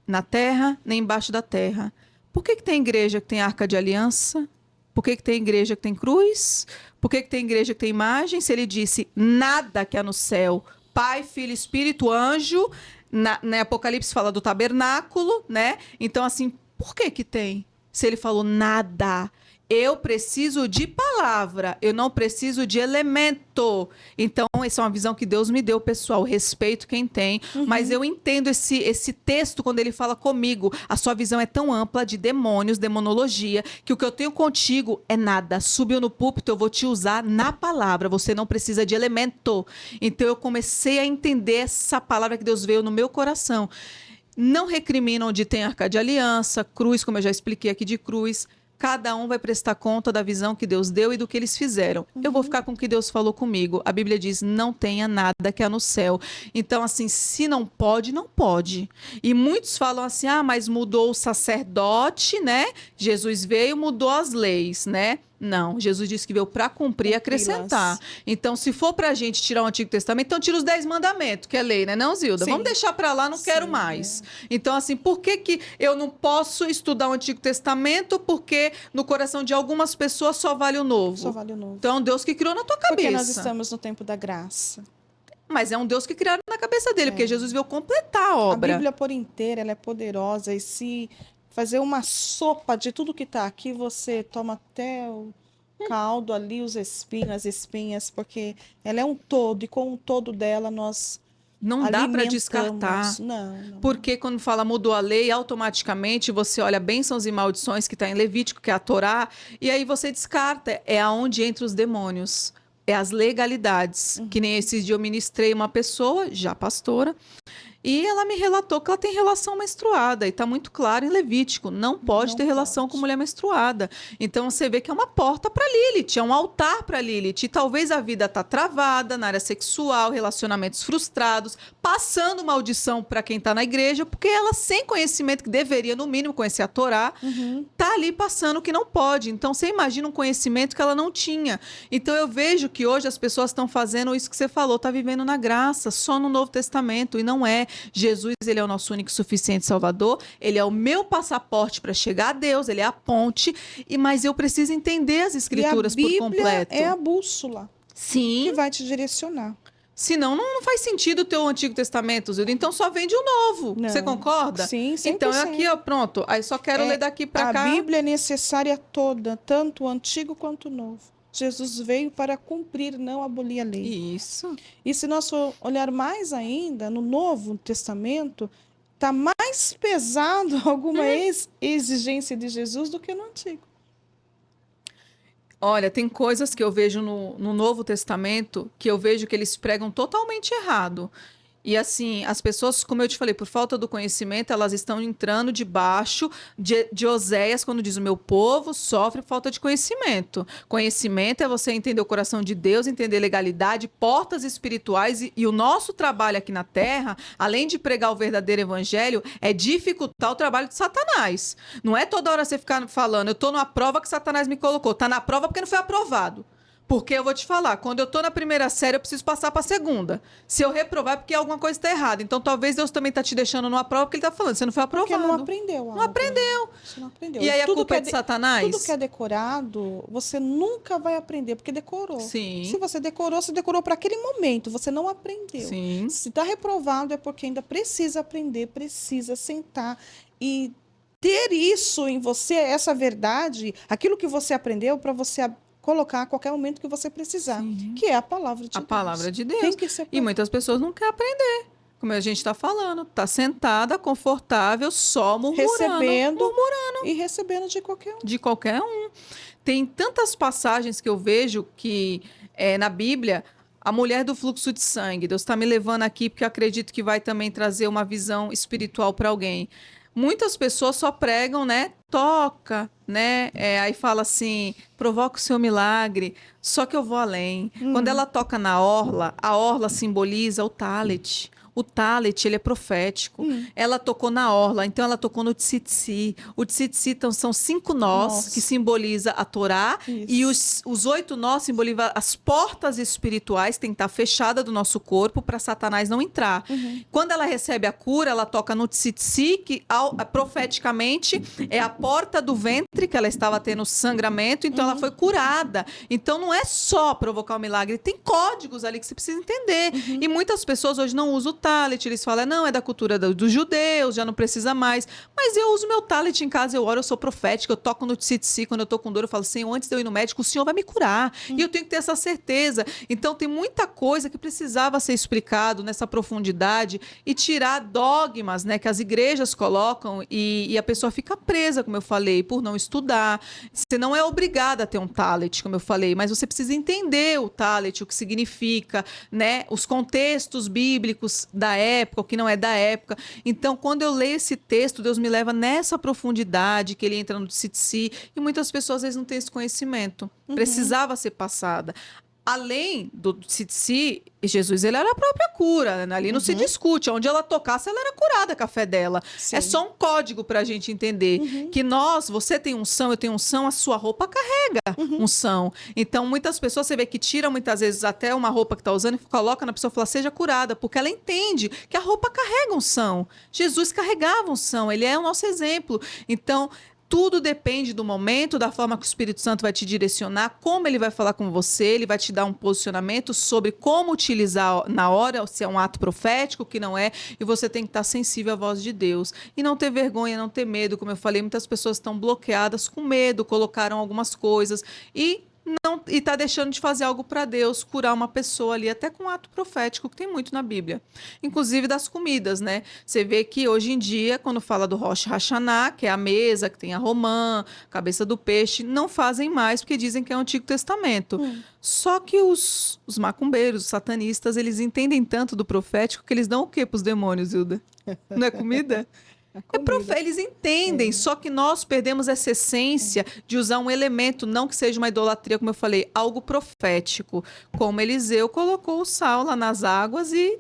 na terra, nem embaixo da terra. Por que tem igreja que tem arca de aliança? Por que tem igreja que tem cruz? Por que tem igreja que tem imagem? Se ele disse nada que há no céu, Pai, Filho, Espírito, anjo, na Apocalipse fala do tabernáculo, né? Então, assim, por que tem? Se ele falou nada... Eu preciso de palavra, eu não preciso de elemento. Então, essa é uma visão que Deus me deu, pessoal. Respeito quem tem, mas eu entendo esse texto quando ele fala comigo. A sua visão é tão ampla de demônios, demonologia, que o que eu tenho contigo é nada. Subiu no púlpito, eu vou te usar na palavra. Você não precisa de elemento. Então, eu comecei a entender essa palavra que Deus veio no meu coração. Não recrimina onde tem arca de aliança, cruz, como eu já expliquei aqui de cruz. cada um vai prestar conta da visão que Deus deu e do que eles fizeram. Eu vou ficar com o que Deus falou comigo. A Bíblia diz, não tenha nada que há no céu. Então, assim, se não pode, não pode. E muitos falam assim, mas mudou o sacerdote, né? Jesus veio, mudou as leis, né? Não, Jesus disse que veio para cumprir e acrescentar. Então, se for para a gente tirar o Antigo Testamento, então tira os 10 mandamentos, que é lei, né? Não, Zilda? Sim. Vamos deixar para lá, não quero mais. Então, assim, por que eu não posso estudar o Antigo Testamento? Porque no coração de algumas pessoas só vale o Novo. Só vale o Novo. Então, é um Deus que criou na tua cabeça. Porque nós estamos no tempo da graça. Mas é um Deus que criaram na cabeça dele, porque Jesus veio completar a obra. A Bíblia por inteira, ela é poderosa, e se fazer uma sopa de tudo que está aqui, você toma até o caldo ali, os espinhos, as espinhas, porque ela é um todo, e com o todo dela nós não dá para descartar. Não. Porque quando fala mudou a lei, automaticamente você olha bênçãos e maldições que está em Levítico, que é a Torá, e aí você descarta. É aonde entra os demônios. É as legalidades. Que nem esses dias eu ministrei uma pessoa, já pastora, e ela me relatou que ela tem relação menstruada. E está muito claro em Levítico. Não pode ter relação com mulher menstruada. Então você vê que é uma porta para Lilith, é um altar para Lilith. E talvez a vida está travada na área sexual, relacionamentos frustrados, passando maldição para quem está na igreja, porque ela, sem conhecimento, que deveria, no mínimo, conhecer a Torá, está ali passando o que não pode. Então você imagina um conhecimento que ela não tinha. Então eu vejo que hoje as pessoas estão fazendo isso que você falou, está vivendo na graça, só no Novo Testamento. E não é. Jesus, ele é o nosso único e suficiente Salvador, ele é o meu passaporte para chegar a Deus, ele é a ponte, mas eu preciso entender as Escrituras por completo. É a bússola. Sim. Que vai te direcionar. Senão não faz sentido ter o Antigo Testamento, Zilda. Então só vende o Novo. Não. Você concorda? Sim, 100%. Então é aqui, ó, pronto. Aí só quero ler daqui para cá. A Bíblia é necessária toda, tanto o Antigo quanto o Novo. Jesus veio para cumprir, não abolir a lei. Isso. E se nós for olhar mais ainda, no Novo Testamento, está mais pesado alguma exigência de Jesus do que no Antigo. Olha, tem coisas que eu vejo no Novo Testamento que eu vejo que eles pregam totalmente errado. E assim, as pessoas, como eu te falei, por falta do conhecimento, elas estão entrando debaixo de Oséias, quando diz o meu povo sofre falta de conhecimento. Conhecimento é você entender o coração de Deus, entender legalidade, portas espirituais e o nosso trabalho aqui na Terra, além de pregar o verdadeiro evangelho, é dificultar o trabalho de Satanás. Não é toda hora você ficar falando, eu estou numa prova que Satanás me colocou. Está na prova porque não foi aprovado. Porque eu vou te falar, quando eu estou na primeira série, eu preciso passar para a segunda. Se eu reprovar, é porque alguma coisa está errada. Então, talvez Deus também está te deixando numa prova, porque Ele está falando, você não foi aprovado. Porque não aprendeu. Não aprendeu. Você não aprendeu. E aí a culpa é de Satanás? Tudo que é decorado, você nunca vai aprender, porque decorou. Sim. Se você decorou para aquele momento, você não aprendeu. Sim. Se está reprovado, é porque ainda precisa aprender, precisa sentar e ter isso em você, essa verdade, aquilo que você aprendeu, para você colocar a qualquer momento que você precisar, que é a palavra de Deus. A palavra de Deus. Tem que ser E muitas pessoas não querem aprender. Como a gente está falando, está sentada, confortável, só murmurando. E recebendo de qualquer um. De qualquer um. Tem tantas passagens que eu vejo que na Bíblia, a mulher do fluxo de sangue, Deus está me levando aqui porque eu acredito que vai também trazer uma visão espiritual para alguém. Muitas pessoas só pregam, né? Toca, né? Aí fala assim, provoca o seu milagre. Só que eu vou além. Quando ela toca na orla, a orla simboliza o talit. O talit, ele é profético. Ela tocou na orla, então ela tocou no tzitzi. O tzitzi, então, são 5 nós, que simboliza a Torá. Isso. E os 8 nós simbolizam as portas espirituais, tem que estar fechada do nosso corpo para Satanás não entrar. Quando ela recebe a cura, ela toca no tzitzi, que profeticamente é a porta do ventre, que ela estava tendo sangramento, então ela foi curada. Então não é só provocar o milagre, tem códigos ali que você precisa entender. E muitas pessoas hoje não usam o talit, eles falam, não, é da cultura dos judeus, já não precisa mais. Mas eu uso meu talit em casa, eu oro, eu sou profética, eu toco no tzitzi, quando eu tô com dor, eu falo, Senhor, antes de eu ir no médico, o Senhor vai me curar. E eu tenho que ter essa certeza. Então tem muita coisa que precisava ser explicado nessa profundidade e tirar dogmas, né, que as igrejas colocam e a pessoa fica presa, como eu falei, por não estudar. Você não é obrigada a ter um talit, como eu falei, mas você precisa entender o talit, o que significa, né, os contextos bíblicos da época, o que não é da época. Então, quando eu leio esse texto, Deus me leva nessa profundidade que ele entra no Tzitzit, e muitas pessoas às vezes não têm esse conhecimento. Precisava ser passada. Além do Tzitzit, Jesus, ele era a própria cura, né? Ali não se discute. Onde ela tocasse, ela era curada com a fé dela. Sim. É só um código para a gente entender que você tem unção, eu tenho unção, a sua roupa carrega unção. Então, muitas pessoas, você vê que tiram muitas vezes até uma roupa que está usando e coloca na pessoa e fala, seja curada, porque ela entende que a roupa carrega unção. Jesus carregava unção, ele é o nosso exemplo. Então, tudo depende do momento, da forma que o Espírito Santo vai te direcionar, como ele vai falar com você, ele vai te dar um posicionamento sobre como utilizar na hora, se é um ato profético, que não é, e você tem que estar sensível à voz de Deus. E não ter vergonha, não ter medo, como eu falei, muitas pessoas estão bloqueadas com medo, colocaram algumas coisas e está deixando de fazer algo para Deus, curar uma pessoa ali, até com um ato profético, que tem muito na Bíblia. Inclusive das comidas, né? Você vê que hoje em dia, quando fala do Rosh Hashanah, que é a mesa, que tem a romã, cabeça do peixe, não fazem mais, porque dizem que é o Antigo Testamento. Só que os macumbeiros, os satanistas, eles entendem tanto do profético que eles dão o quê para os demônios, Hilda? Não é comida? Eles entendem, só que nós perdemos essa essência de usar um elemento, não que seja uma idolatria, como eu falei, algo profético. Como Eliseu colocou o sal lá nas águas e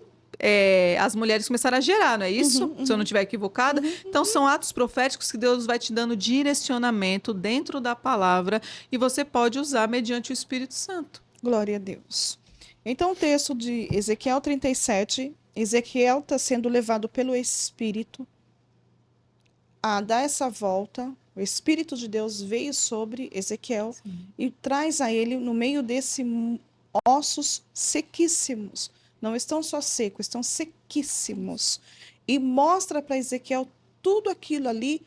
as mulheres começaram a gerar, não é isso? Se eu não estiver equivocada. Então, são atos proféticos que Deus vai te dando direcionamento dentro da palavra e você pode usar mediante o Espírito Santo. Glória a Deus. Então, o texto de Ezequiel 37, Ezequiel está sendo levado pelo Espírito a dar essa volta. O Espírito de Deus veio sobre Ezequiel e traz a ele, no meio desse ossos sequíssimos. Não estão só secos, estão sequíssimos. E mostra para Ezequiel tudo aquilo ali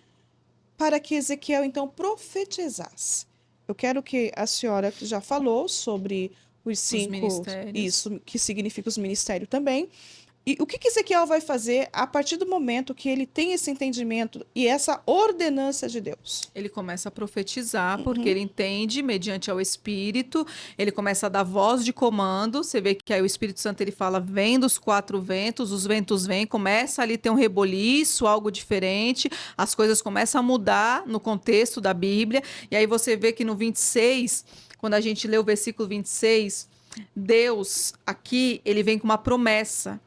para que Ezequiel, então, profetizasse. Eu quero que a senhora já falou sobre os 5... ministérios. Isso, que significa os ministérios também. E o que Ezequiel vai fazer a partir do momento que ele tem esse entendimento e essa ordenança de Deus? Ele começa a profetizar, porque ele entende, mediante ao Espírito, ele começa a dar voz de comando. Você vê que aí o Espírito Santo ele fala, vem dos 4 ventos, os ventos vêm, começa ali a ter um reboliço, algo diferente, as coisas começam a mudar no contexto da Bíblia. E aí você vê que no 26, quando a gente lê o versículo 26, Deus aqui, ele vem com uma promessa.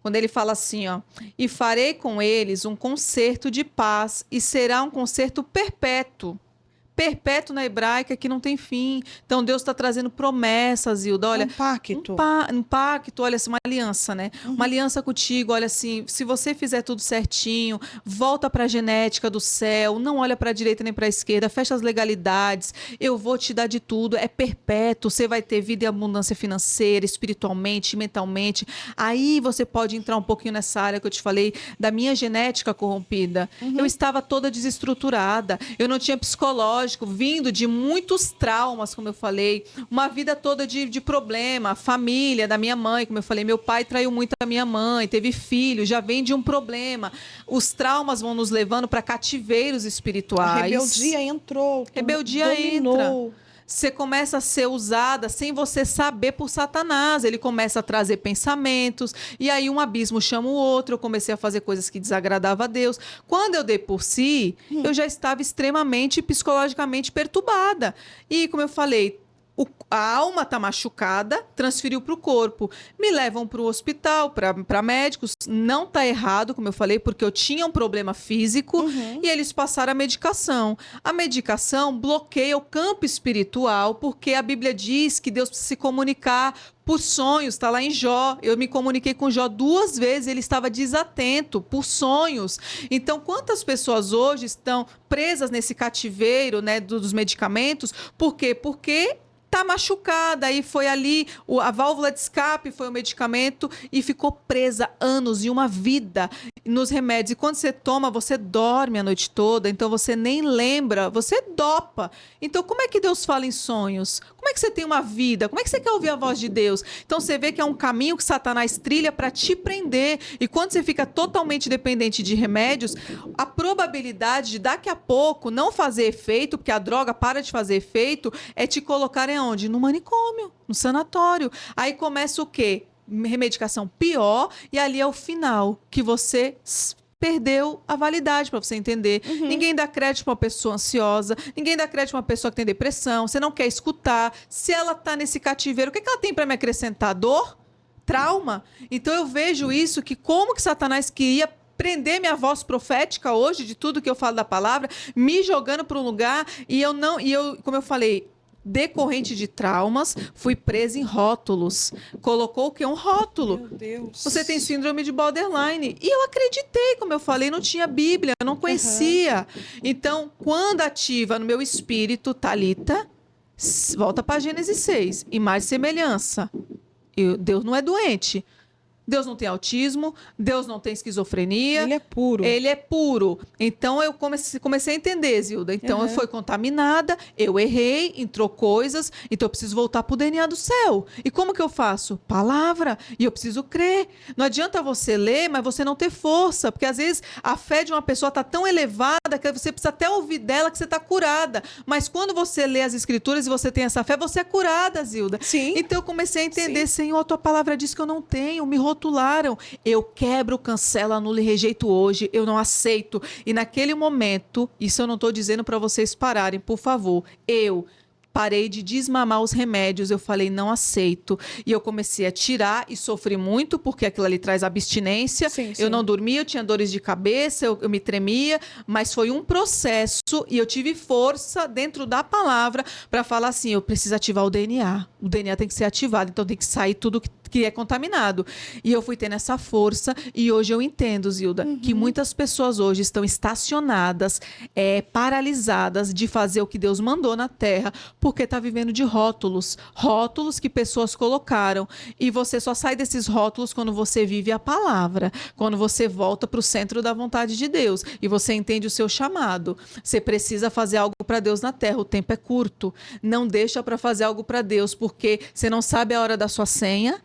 Quando ele fala assim, ó, e farei com eles um concerto de paz e será um concerto perpétuo. Perpétuo na hebraica que não tem fim. Então Deus está trazendo promessas, Hilda. Olha, um pacto. Um pacto, olha assim, uma aliança, né? Uma aliança contigo, olha assim, se você fizer tudo certinho, volta para a genética do céu, não olha para a direita nem para a esquerda, fecha as legalidades, eu vou te dar de tudo, é perpétuo, você vai ter vida e abundância financeira, espiritualmente, mentalmente. Aí você pode entrar um pouquinho nessa área que eu te falei, da minha genética corrompida. Eu estava toda desestruturada, eu não tinha psicológico, vindo de muitos traumas, como eu falei, uma vida toda de problema, família da minha mãe, como eu falei, meu pai traiu muito a minha mãe, teve filho, já vem de um problema. Os traumas vão nos levando para cativeiros espirituais. A rebeldia entrou. Dominou. Entra. Você começa a ser usada sem você saber por Satanás. Ele começa a trazer pensamentos, e aí um abismo chama o outro. Eu comecei a fazer coisas que desagradavam a Deus. Quando eu dei por si, eu já estava extremamente psicologicamente perturbada. E, como eu falei, a alma está machucada, transferiu para o corpo. Me levam para o hospital, para médicos. Não está errado, como eu falei, porque eu tinha um problema físico e eles passaram a medicação. A medicação bloqueia o campo espiritual, porque a Bíblia diz que Deus precisa se comunicar por sonhos, está lá em Jó. Eu me comuniquei com Jó 2 vezes, ele estava desatento por sonhos. Então, quantas pessoas hoje estão presas nesse cativeiro, né, dos medicamentos? Por quê? Porque tá machucada, aí foi ali, a válvula de escape foi o medicamento e ficou presa anos e uma vida nos remédios. E quando você toma, você dorme a noite toda, então você nem lembra, você dopa. Então, como é que Deus fala em sonhos? Como é que você tem uma vida? Como é que você quer ouvir a voz de Deus? Então, você vê que é um caminho que Satanás trilha para te prender. E quando você fica totalmente dependente de remédios, a probabilidade de daqui a pouco não fazer efeito, porque a droga para de fazer efeito, é te colocar onde? No manicômio, no sanatório. Aí começa o quê? remedicação pior, e ali é o final, que você perdeu a validade, para você entender. Ninguém dá crédito para uma pessoa ansiosa, ninguém dá crédito para uma pessoa que tem depressão, você não quer escutar. Se ela tá nesse cativeiro, o que ela tem para me acrescentar? Dor? Trauma? Então eu vejo isso, que como que Satanás queria prender minha voz profética hoje, de tudo que eu falo da palavra, me jogando para um lugar, e eu, como eu falei, decorrente de traumas, fui presa em rótulos. Colocou o quê? Um rótulo. Meu Deus. Você tem síndrome de borderline. E eu acreditei, como eu falei, não tinha Bíblia, eu não conhecia. Então, quando ativa no meu espírito, Talita, volta para Gênesis 6, imagem e semelhança. Deus não é doente. Deus não tem autismo, Deus não tem esquizofrenia. Ele é puro. Ele é puro. Então eu comecei a entender, Zilda. Então eu fui contaminada, eu errei, entrou coisas, então eu preciso voltar pro DNA do céu. E como que eu faço? Palavra. E eu preciso crer. Não adianta você ler, mas você não ter força, porque às vezes a fé de uma pessoa tá tão elevada que você precisa até ouvir dela que você tá curada. Mas quando você lê as escrituras e você tem essa fé, você é curada, Zilda. Sim. Então eu comecei a entender, Senhor, a tua palavra diz que eu não tenho, me rotularam. Eu quebro, cancelo, anulo e rejeito hoje. Eu não aceito. E naquele momento, isso eu não estou dizendo para vocês pararem, por favor. Eu parei de desmamar os remédios, eu falei, não aceito. E eu comecei a tirar e sofri muito, porque aquilo ali traz abstinência. Sim, sim. Eu não dormia, eu tinha dores de cabeça, eu me tremia, mas foi um processo e eu tive força dentro da palavra para falar assim, eu preciso ativar o DNA. O DNA tem que ser ativado, então tem que sair tudo que é contaminado. E eu fui tendo essa força e hoje eu entendo, Zilda, que muitas pessoas hoje estão estacionadas, paralisadas de fazer o que Deus mandou na terra, porque está vivendo de rótulos. Rótulos que pessoas colocaram. E você só sai desses rótulos quando você vive a palavra, quando você volta para o centro da vontade de Deus e você entende o seu chamado. Você precisa fazer algo para Deus na terra, o tempo é curto. Não deixa para fazer algo para Deus, porque você não sabe a hora da sua senha.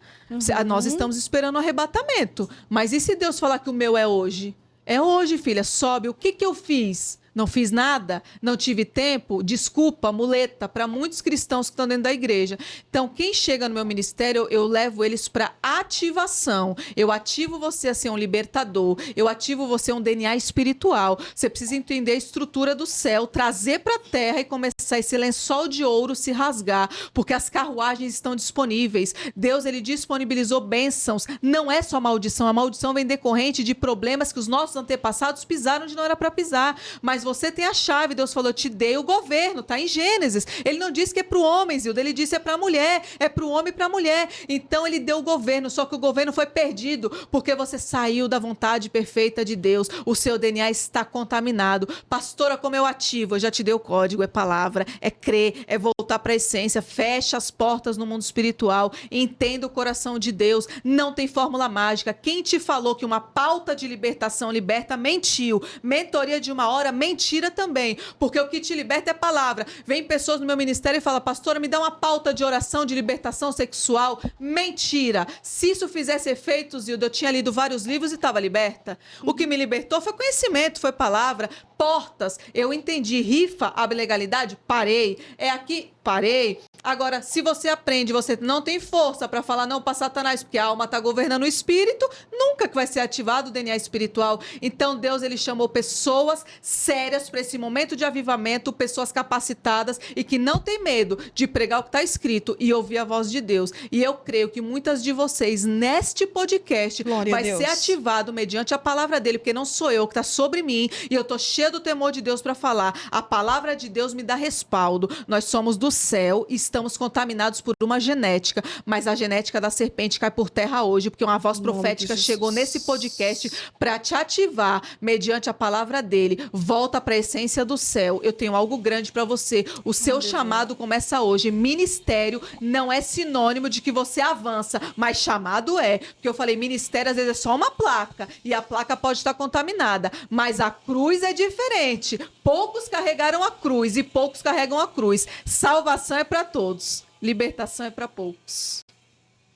Nós estamos esperando o arrebatamento. Mas e se Deus falar que o meu é hoje? É hoje, filha, sobe. O que eu fiz? Não fiz nada? Não tive tempo? Desculpa, muleta, para muitos cristãos que estão dentro da igreja. Então, quem chega no meu ministério, eu levo eles para ativação. Eu ativo você a ser um libertador. Eu ativo você a um DNA espiritual. Você precisa entender a estrutura do céu, trazer para a terra e começar esse lençol de ouro se rasgar, porque as carruagens estão disponíveis. Deus, ele disponibilizou bênçãos. Não é só maldição. A maldição vem decorrente de problemas que os nossos antepassados pisaram onde não era para pisar. Mas você tem a chave, Deus falou, eu te dei o governo, tá em Gênesis. Ele não disse que é pro homem, Zilda, ele disse é pra mulher, é pro homem e pra mulher. Então ele deu o governo, só que o governo foi perdido, porque você saiu da vontade perfeita de Deus, o seu DNA está contaminado. Pastora, como eu ativo? Eu já te dei o código, é palavra, é crer, é voltar pra essência, fecha as portas no mundo espiritual, entenda o coração de Deus, não tem fórmula mágica. Quem te falou que uma pauta de libertação liberta, mentiu. Mentoria de uma hora, mentira também, porque o que te liberta é palavra. Vem pessoas no meu ministério e falam, pastora, me dá uma pauta de oração de libertação sexual. Mentira. Se isso fizesse efeito, Zilda, eu tinha lido vários livros e estava liberta. O que me libertou foi conhecimento, foi palavra, portas. Eu entendi, rifa, abre legalidade, parei. É aqui, parei. Agora, se você aprende, você não tem força para falar não para Satanás, porque a alma está governando o espírito, nunca que vai ser ativado o DNA espiritual. Então, Deus, ele chamou pessoas sérias para esse momento de avivamento, pessoas capacitadas e que não tem medo de pregar o que está escrito e ouvir a voz de Deus. E eu creio que muitas de vocês, neste podcast, Glória a vai Deus. ser ativado mediante a palavra dele, porque não sou eu que está sobre mim e eu estou cheio do temor de Deus para falar. A palavra de Deus me dá respaldo. Nós somos do céu e estamos contaminados por uma genética, mas a genética da serpente cai por terra hoje, porque uma voz profética chegou nesse podcast para te ativar mediante a palavra dele. Volta para a essência do céu. Eu tenho algo grande para você. O seu chamado começa hoje. Ministério não é sinônimo de que você avança, mas chamado é. Porque eu falei, ministério às vezes é só uma placa e a placa pode estar contaminada, mas a cruz é diferente. Poucos carregaram a cruz e poucos carregam a cruz. Salvação é para todos. Libertação é para poucos.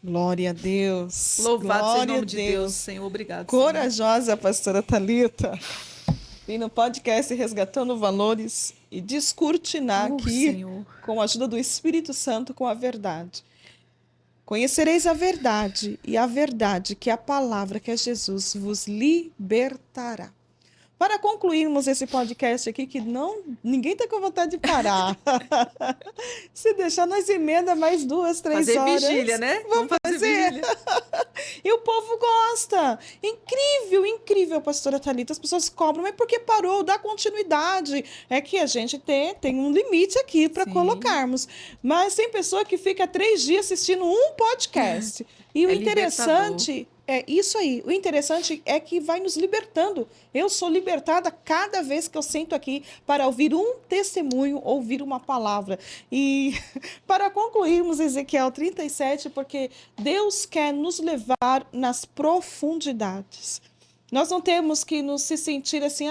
Glória a Deus. Louvado Glória seja o nome a de Deus, Senhor. Obrigado. Corajosa, pastora Thalita. Vim no podcast Resgatando Valores e descortinar aqui, Senhor. com a ajuda do Espírito Santo, com a verdade. Conhecereis a verdade, e a verdade, que é a palavra, que é Jesus, vos libertará. Para concluirmos esse podcast aqui, que ninguém está com vontade de parar. Se deixar, nós emenda mais 2, 3 fazer horas. vigília, né? Vamos fazer. Vigília. E o povo gosta. Incrível, incrível, pastora Thalita. As pessoas cobram, mas por que parou? Dá continuidade. É que a gente tem um limite aqui para Sim. colocarmos. Mas tem pessoa que fica 3 dias assistindo um podcast. E o É interessante é isso aí. O interessante é que vai nos libertando. Eu sou libertada cada vez que eu sento aqui para ouvir um testemunho, ouvir uma palavra. E para concluirmos Ezequiel 37, porque Deus quer nos levar nas profundidades. Nós não temos que nos se sentir assim,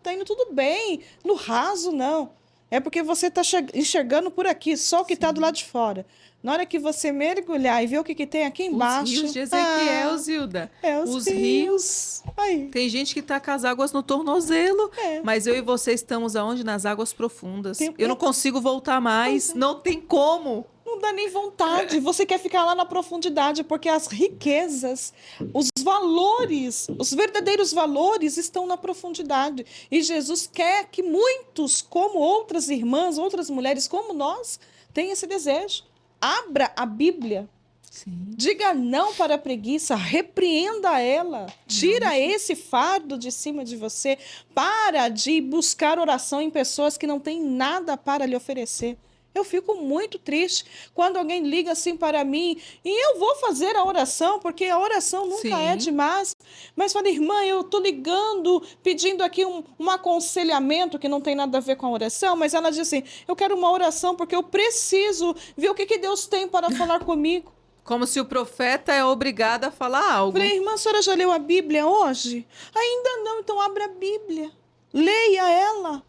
tá indo tudo bem, no raso, não. É porque você está enxergando por aqui, só o que está do lado de fora. Na hora que você mergulhar e ver o que tem aqui embaixo... Os rios de Ezequiel, Zilda. Os rios. Aí. Tem gente que está com as águas no tornozelo, mas eu e você estamos aonde? Nas águas profundas. Eu não consigo voltar mais, não tem como. Não dá nem vontade. Você quer ficar lá na profundidade, porque as riquezas, os valores, os verdadeiros valores estão na profundidade. E Jesus quer que muitos, como outras irmãs, outras mulheres como nós, tenham esse desejo. Abra a Bíblia. Sim. Diga não para a preguiça, repreenda ela, tira esse fardo de cima de você, para de buscar oração em pessoas que não têm nada para lhe oferecer. Eu fico muito triste quando alguém liga assim para mim e eu vou fazer a oração, porque a oração nunca é demais. Mas fala, irmã, eu estou ligando, pedindo aqui um aconselhamento que não tem nada a ver com a oração, mas ela diz assim, eu quero uma oração porque eu preciso ver o que Deus tem para falar comigo. Como se o profeta é obrigado a falar algo. Falei, irmã, a senhora já leu a Bíblia hoje? Ainda não, então abra a Bíblia, leia ela.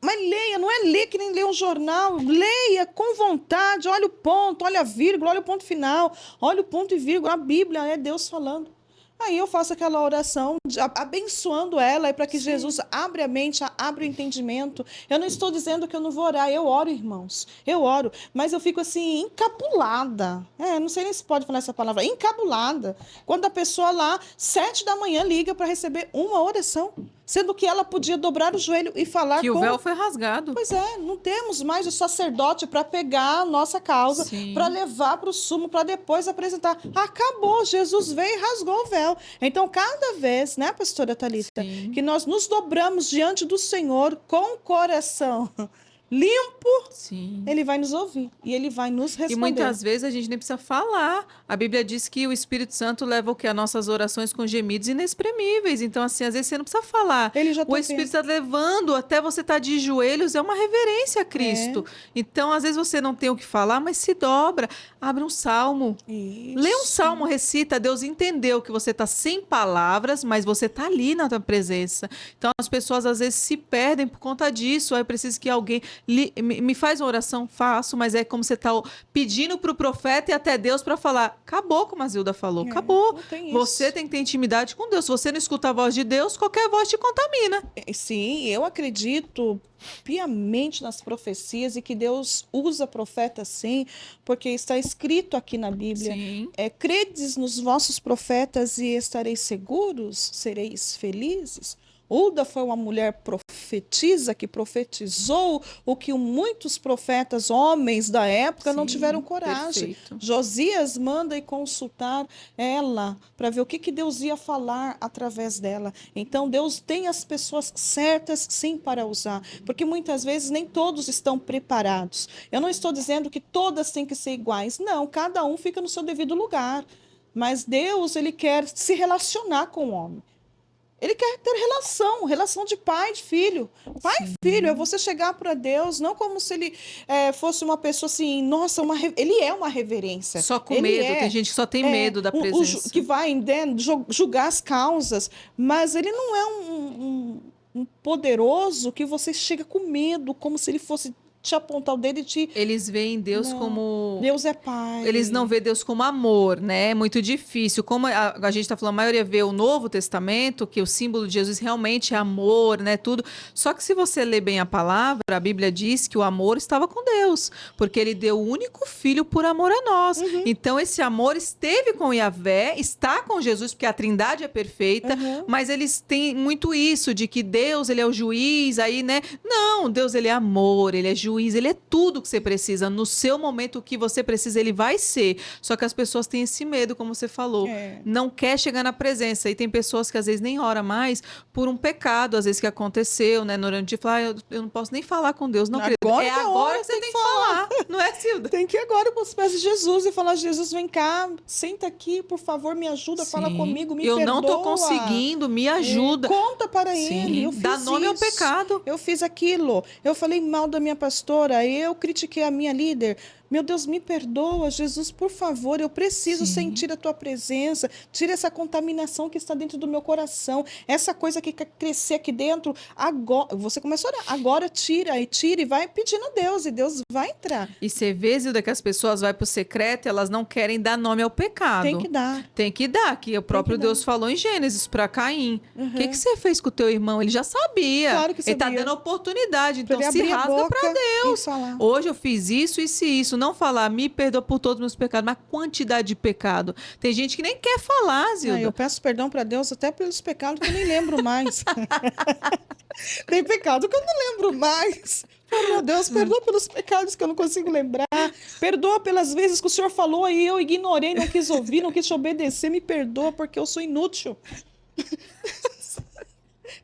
Mas leia, não é ler que nem ler um jornal. Leia com vontade, olha o ponto, olha a vírgula, olha o ponto final, olha o ponto e vírgula. A Bíblia é Deus falando. Aí eu faço aquela oração abençoando ela para que Jesus abra a mente, abra o entendimento. Eu não estou dizendo que eu não vou orar, eu oro, irmãos. Eu oro, mas eu fico assim, encabulada. Não sei nem se pode falar essa palavra, encabulada. Quando a pessoa lá, 7 da manhã, liga para receber uma oração, sendo que ela podia dobrar o joelho e falar que o véu foi rasgado. Pois é, não temos mais o sacerdote para pegar a nossa causa, para levar para o sumo, para depois apresentar. Acabou, Jesus veio e rasgou o véu. Então, cada vez, né, pastora Thalita, que nós nos dobramos diante do Senhor com o coração limpo, ele vai nos ouvir e ele vai nos responder. E muitas vezes a gente nem precisa falar. A Bíblia diz que o Espírito Santo leva o quê? As nossas orações com gemidos inexprimíveis. Então, assim, às vezes você não precisa falar. O Espírito está levando, até você estar de joelhos, é uma reverência a Cristo. Então, às vezes você não tem o que falar, mas se dobra. Abre um salmo. Isso. Lê um salmo, recita. Deus entendeu que você está sem palavras, mas você está ali na tua presença. Então, as pessoas às vezes se perdem por conta disso. Aí precisa que alguém me faz uma oração, faço, mas é como você está pedindo para o profeta e até Deus para falar. Acabou, como a Zilda falou, acabou. Você tem que ter intimidade com Deus. Se você não escuta a voz de Deus, qualquer voz te contamina. Sim, eu acredito piamente nas profecias e que Deus usa profetas sim, porque está escrito aqui na Bíblia. Credes nos vossos profetas e estareis seguros, sereis felizes. Uda foi uma mulher profetisa que profetizou o que muitos profetas, homens da época, não tiveram coragem. Perfeito. Josias manda ir consultar ela para ver o que Deus ia falar através dela. Então, Deus tem as pessoas certas, sim, para usar. Porque muitas vezes nem todos estão preparados. Eu não estou dizendo que todas têm que ser iguais. Não, cada um fica no seu devido lugar. Mas Deus, ele quer se relacionar com o homem. Ele quer ter relação de pai e de filho. Pai e filho, é você chegar para Deus, não como se ele fosse uma pessoa assim, nossa, ele é uma reverência. Só com medo, tem gente que só tem medo da presença. Que vai julgar as causas, mas ele não é um poderoso que você chega com medo, como se ele fosse te apontar o dedo e te... Eles veem Deus Não. como... Deus é pai. Eles não vê Deus como amor, né? É muito difícil. Como a gente está falando, a maioria vê o Novo Testamento, que o símbolo de Jesus realmente é amor, né? Tudo. Só que se você ler bem a palavra, a Bíblia diz que o amor estava com Deus, porque ele deu o único filho por amor a nós. Então, esse amor esteve com Yahvé, está com Jesus, porque a Trindade é perfeita, mas eles têm muito isso de que Deus, ele é o juiz, aí, né? Não, Deus, ele é amor, ele é juiz, ele é tudo que você precisa. No seu momento, o que você precisa, ele vai ser. Só que as pessoas têm esse medo, como você falou. Não quer chegar na presença. E tem pessoas que às vezes nem oram mais por um pecado, às vezes que aconteceu, né? No dia falar, eu não posso nem falar com Deus, não acredito. Agora É que é agora hora, que você tem que falar. Não é, Silda? Tem que ir agora para os pés de Jesus e falar: Jesus, vem cá, senta aqui, por favor, me ajuda, fala comigo, me perdoa. Eu não tô conseguindo, me ajuda. Conta para ele, eu fiz Dá nome ao isso, pecado. eu fiz aquilo, eu falei mal da minha pastora, eu critiquei a minha líder. Meu Deus, me perdoa, Jesus, por favor, eu preciso sentir a tua presença, tira essa contaminação que está dentro do meu coração, essa coisa que quer crescer aqui dentro, agora, você começa a orar, agora tira e vai pedindo a Deus, e Deus vai entrar. E você vê, Zilda, que as pessoas vão para o secreto e elas não querem dar nome ao pecado. Tem que dar. Tem que dar, que o próprio Deus falou em Gênesis para Caim. O que você fez com o teu irmão? Ele já sabia. Claro que sabia. Ele está dando oportunidade, então Pra ele se abrir a rasga boca para Deus. e falar. Hoje eu fiz isso, isso e isso. Não falar, me perdoa por todos os meus pecados, mas quantidade de pecado. Tem gente que nem quer falar, Zilda. Eu peço perdão para Deus até pelos pecados que eu nem lembro mais. Tem pecado que eu não lembro mais. Oh, meu Deus, perdoa pelos pecados que eu não consigo lembrar. Perdoa pelas vezes que o Senhor falou e eu ignorei, não quis ouvir, não quis te obedecer. Me perdoa porque eu sou inútil.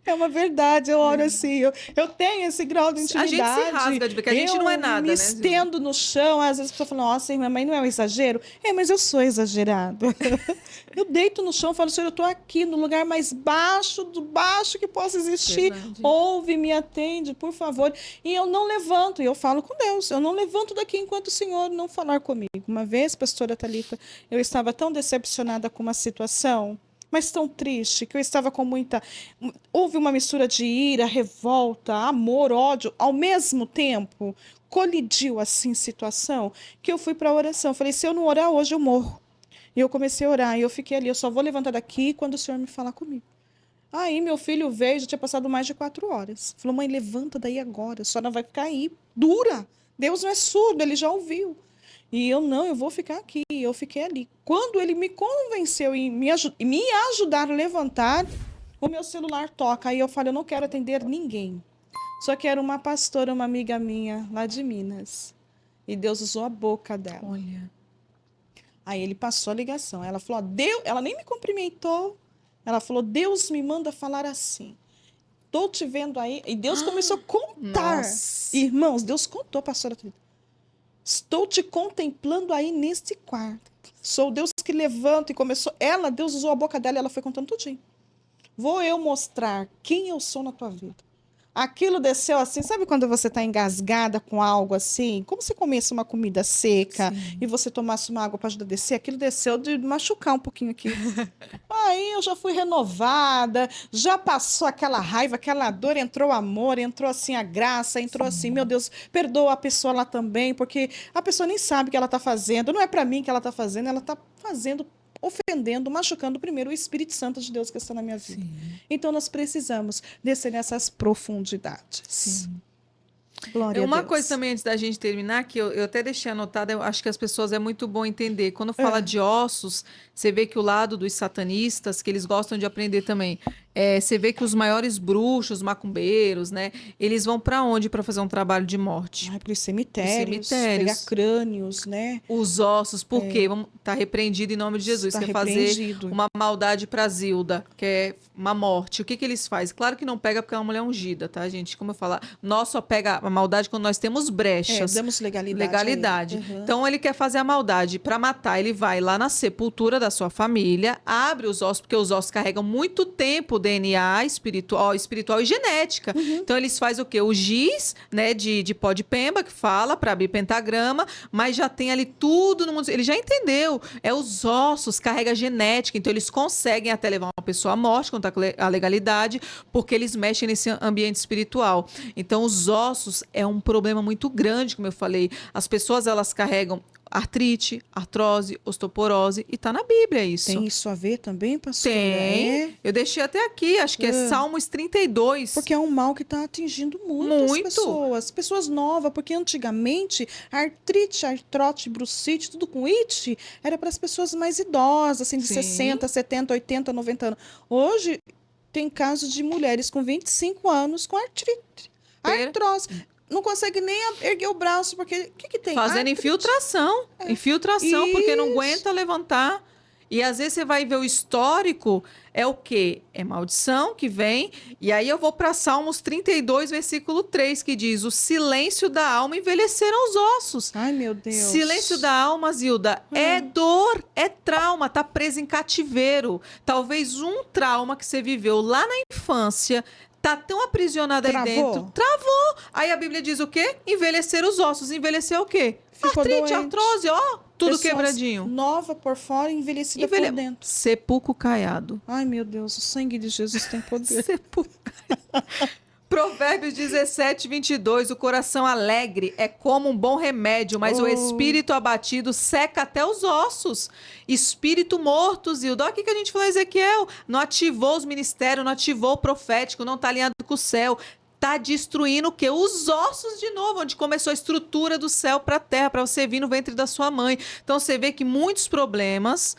É uma verdade, eu oro assim, eu tenho esse grau de intimidade. A gente se rasga de ver que a gente não é nada, me né? estendo no chão, às vezes a pessoa fala: nossa, irmã, mas não é um exagero? Mas eu sou exagerado. Eu deito no chão e falo: Senhor, eu estou aqui no lugar mais baixo, do baixo que possa existir. Verdade. Ouve, me atende, por favor. E eu não levanto, e eu falo com Deus, eu não levanto daqui enquanto o Senhor não falar comigo. Uma vez, pastora Thalita, eu estava tão decepcionada com uma situação, mas tão triste, que eu estava com muita... Houve uma mistura de ira, revolta, amor, ódio, ao mesmo tempo, colidiu assim situação, que eu fui para a oração. Falei: se eu não orar hoje, eu morro. E eu comecei a orar, e eu fiquei ali: eu só vou levantar daqui quando o Senhor me falar comigo. Aí meu filho veio, já tinha passado mais de 4 horas. Falou: mãe, levanta daí agora, a senhora vai ficar aí, dura. Deus não é surdo, ele já ouviu. E eu vou ficar aqui. Eu fiquei ali. Quando ele me convenceu em me ajudar a levantar, o meu celular toca. Aí eu falo: eu não quero atender ninguém. Só que era uma pastora, uma amiga minha, lá de Minas. E Deus usou a boca dela. Olha. Aí ele passou a ligação. Ela falou: ela nem me cumprimentou. Ela falou: Deus me manda falar assim. Estou te vendo aí. E Deus começou a contar. Nossa. Irmãos, Deus contou, pastora Thalita. Estou te contemplando aí neste quarto. Sou Deus que levanta. E começou. Deus usou a boca dela e ela foi contando tudinho. Vou eu mostrar quem eu sou na tua vida. Aquilo desceu assim, sabe quando você está engasgada com algo assim? Como se comesse uma comida seca e você tomasse uma água para ajudar a descer? Aquilo desceu de machucar um pouquinho aqui. Aí eu já fui renovada, já passou aquela raiva, aquela dor, entrou o amor, entrou assim a graça, entrou assim: meu Deus, perdoa a pessoa lá também, porque a pessoa nem sabe o que ela está fazendo, não é para mim que ela está fazendo, ela está fazendo, ofendendo, machucando primeiro o Espírito Santo de Deus que está na minha vida. Sim. Então nós precisamos descer nessas profundidades. Sim. Glória a Uma Deus. coisa também, antes da gente terminar, que eu até deixei anotado, eu acho que as pessoas é muito bom entender. Quando fala de ossos, você vê que o lado dos satanistas, que eles gostam de aprender também, você vê que os maiores bruxos, macumbeiros, né? Eles vão para onde para fazer um trabalho de morte? Para os cemitérios, cemitérios. pegar crânios, né? Os ossos, por quê? Tá repreendido em nome de Jesus. Tá Quer fazer repreendido. uma maldade para Zilda, que é uma morte. O que eles fazem? Claro que não pega porque é uma mulher ungida, tá, gente? Como eu falar, nós só pega a maldade quando nós temos brechas. Damos legalidade. Legalidade. a ele. Uhum. Então ele quer fazer a maldade para matar. Ele vai lá na sepultura da sua família, abre os ossos, porque os ossos carregam muito tempo DNA espiritual e genética. Então eles fazem o quê? O giz, né, de pó de pemba, que fala para abrir pentagrama, mas já tem ali tudo no mundo. Ele já entendeu. É os ossos, carrega a genética. Então eles conseguem até levar uma pessoa à morte contra a legalidade, porque eles mexem nesse ambiente espiritual. Então os ossos é um problema muito grande, como eu falei. As pessoas, elas carregam artrite, artrose, osteoporose, e tá na Bíblia isso. Tem isso a ver também, pastora? Tem. É? Eu deixei até aqui, acho que é Salmos 32. Porque é um mal que está atingindo muitas Muito. pessoas novas, porque antigamente artrite, artrote, brucite, tudo com it, era para as pessoas mais idosas, assim, de Sim. 60, 70, 80, 90 anos. Hoje tem casos de mulheres com 25 anos com artrite, artrose. Não consegue nem erguer o braço, porque o que tem? Fazendo Artrite. infiltração. Infiltração, porque não Isso. aguenta levantar. E às vezes você vai ver o histórico, é o quê? É maldição que vem. E aí eu vou para Salmos 32, versículo 3, que diz: o silêncio da alma envelheceram os ossos. Ai, meu Deus. Silêncio da alma, Zilda, é dor, é trauma, tá preso em cativeiro. Talvez um trauma que você viveu lá na infância tá tão aprisionado aí Travou. dentro. Travou. Aí a Bíblia diz o quê? Envelhecer os ossos. Envelhecer o quê? Ficou Artrite, doente. artrose, ó, tudo Pessoas quebradinho. Nova por fora e envelhecida por dentro. Sepulcro caiado. Ai, meu Deus, o sangue de Jesus tem poder. Sepulcro caiado. Provérbios 17, 22. O coração alegre é como um bom remédio, mas o espírito abatido seca até os ossos. Espírito morto, Zilda. Olha o que a gente falou, Ezequiel. Não ativou os ministérios, não ativou o profético, não está alinhado com o céu. Está destruindo o quê? Os ossos de novo, onde começou a estrutura do céu para a terra, para você vir no ventre da sua mãe. Então você vê que muitos problemas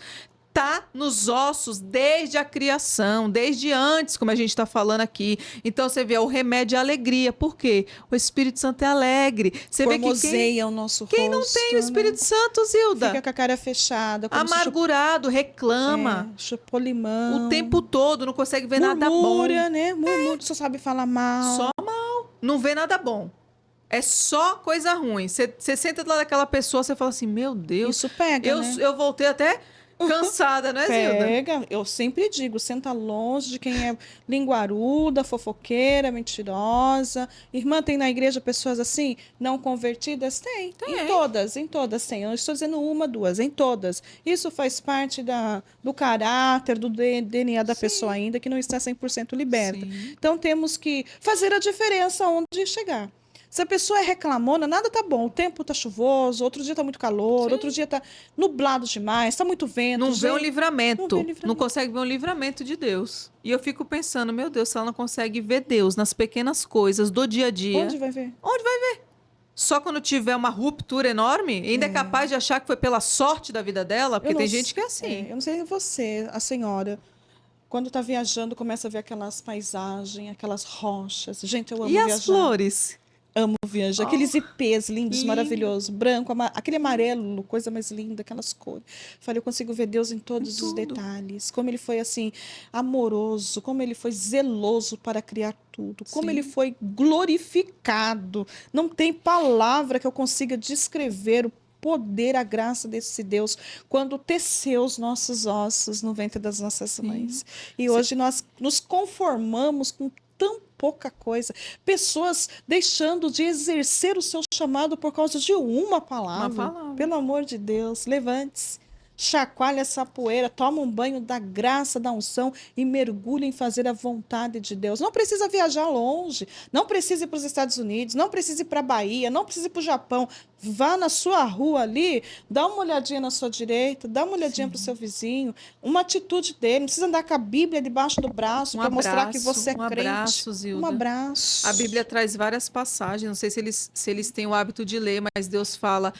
tá nos ossos desde a criação, desde antes, como a gente está falando aqui. Então você vê o remédio é a alegria. Por quê? O Espírito Santo é alegre. Você vê que Formoseia o nosso quem não rosto, tem o Espírito né? Santo, Zilda, Fica com a cara fechada, como se amargurado, reclama chupou limão. o tempo todo, não consegue ver nada bom. Murmura, né? Murmura, só sabe falar mal. Só mal. Não vê nada bom. É só coisa ruim. Você senta do lado daquela pessoa, você fala assim, meu Deus. Isso pega, né? Eu voltei até cansada, não é, Zilda? Pega, eu sempre digo, senta longe de quem é linguaruda, fofoqueira, mentirosa. Irmã, tem na igreja pessoas assim, não convertidas? Tem. Em todas tem. Eu não estou dizendo uma, duas, em todas. Isso faz parte do caráter, do DNA da pessoa ainda, que não está 100% liberta. Sim. Então temos que fazer a diferença onde chegar. Se a pessoa é reclamona, nada tá bom. O tempo tá chuvoso, outro dia tá muito calor, outro dia tá nublado demais, tá muito vento. Não vê um livramento. Não vê livramento. Não consegue ver um livramento de Deus. E eu fico pensando, meu Deus, se ela não consegue ver Deus nas pequenas coisas do dia a dia. Onde vai ver? Onde vai ver? Só quando tiver uma ruptura enorme, ainda é capaz de achar que foi pela sorte da vida dela, porque Eu tem não gente que é assim. eu não sei você, a senhora, quando tá viajando, começa a ver aquelas paisagens, aquelas rochas. Gente, eu amo E viajar. as flores? Amo viajar. Aqueles ipês lindos, Lindo. maravilhosos. Branco, aquele amarelo, coisa mais linda, aquelas cores. Falei, eu consigo ver Deus em todos os detalhes. Como ele foi, assim, amoroso. Como ele foi zeloso para criar tudo. Como Sim. ele foi glorificado. Não tem palavra que eu consiga descrever o poder, a graça desse Deus, quando teceu os nossos ossos no ventre das nossas mães. E hoje nós nos conformamos com tão pouca coisa. Pessoas deixando de exercer o seu chamado por causa de uma palavra. Pelo amor de Deus, levante-se. Chacoalha essa poeira, toma um banho da graça, da unção e mergulha em fazer a vontade de Deus. Não precisa viajar longe, não precisa ir para os Estados Unidos, não precisa ir para a Bahia, não precisa ir para o Japão. Vá na sua rua ali, dá uma olhadinha na sua direita, dá uma olhadinha para o seu vizinho, uma atitude dele. Não precisa andar com a Bíblia debaixo do braço para mostrar que você é crente. Abraço, Zilda. Um abraço. A Bíblia traz várias passagens, não sei se eles têm o hábito de ler, mas Deus fala...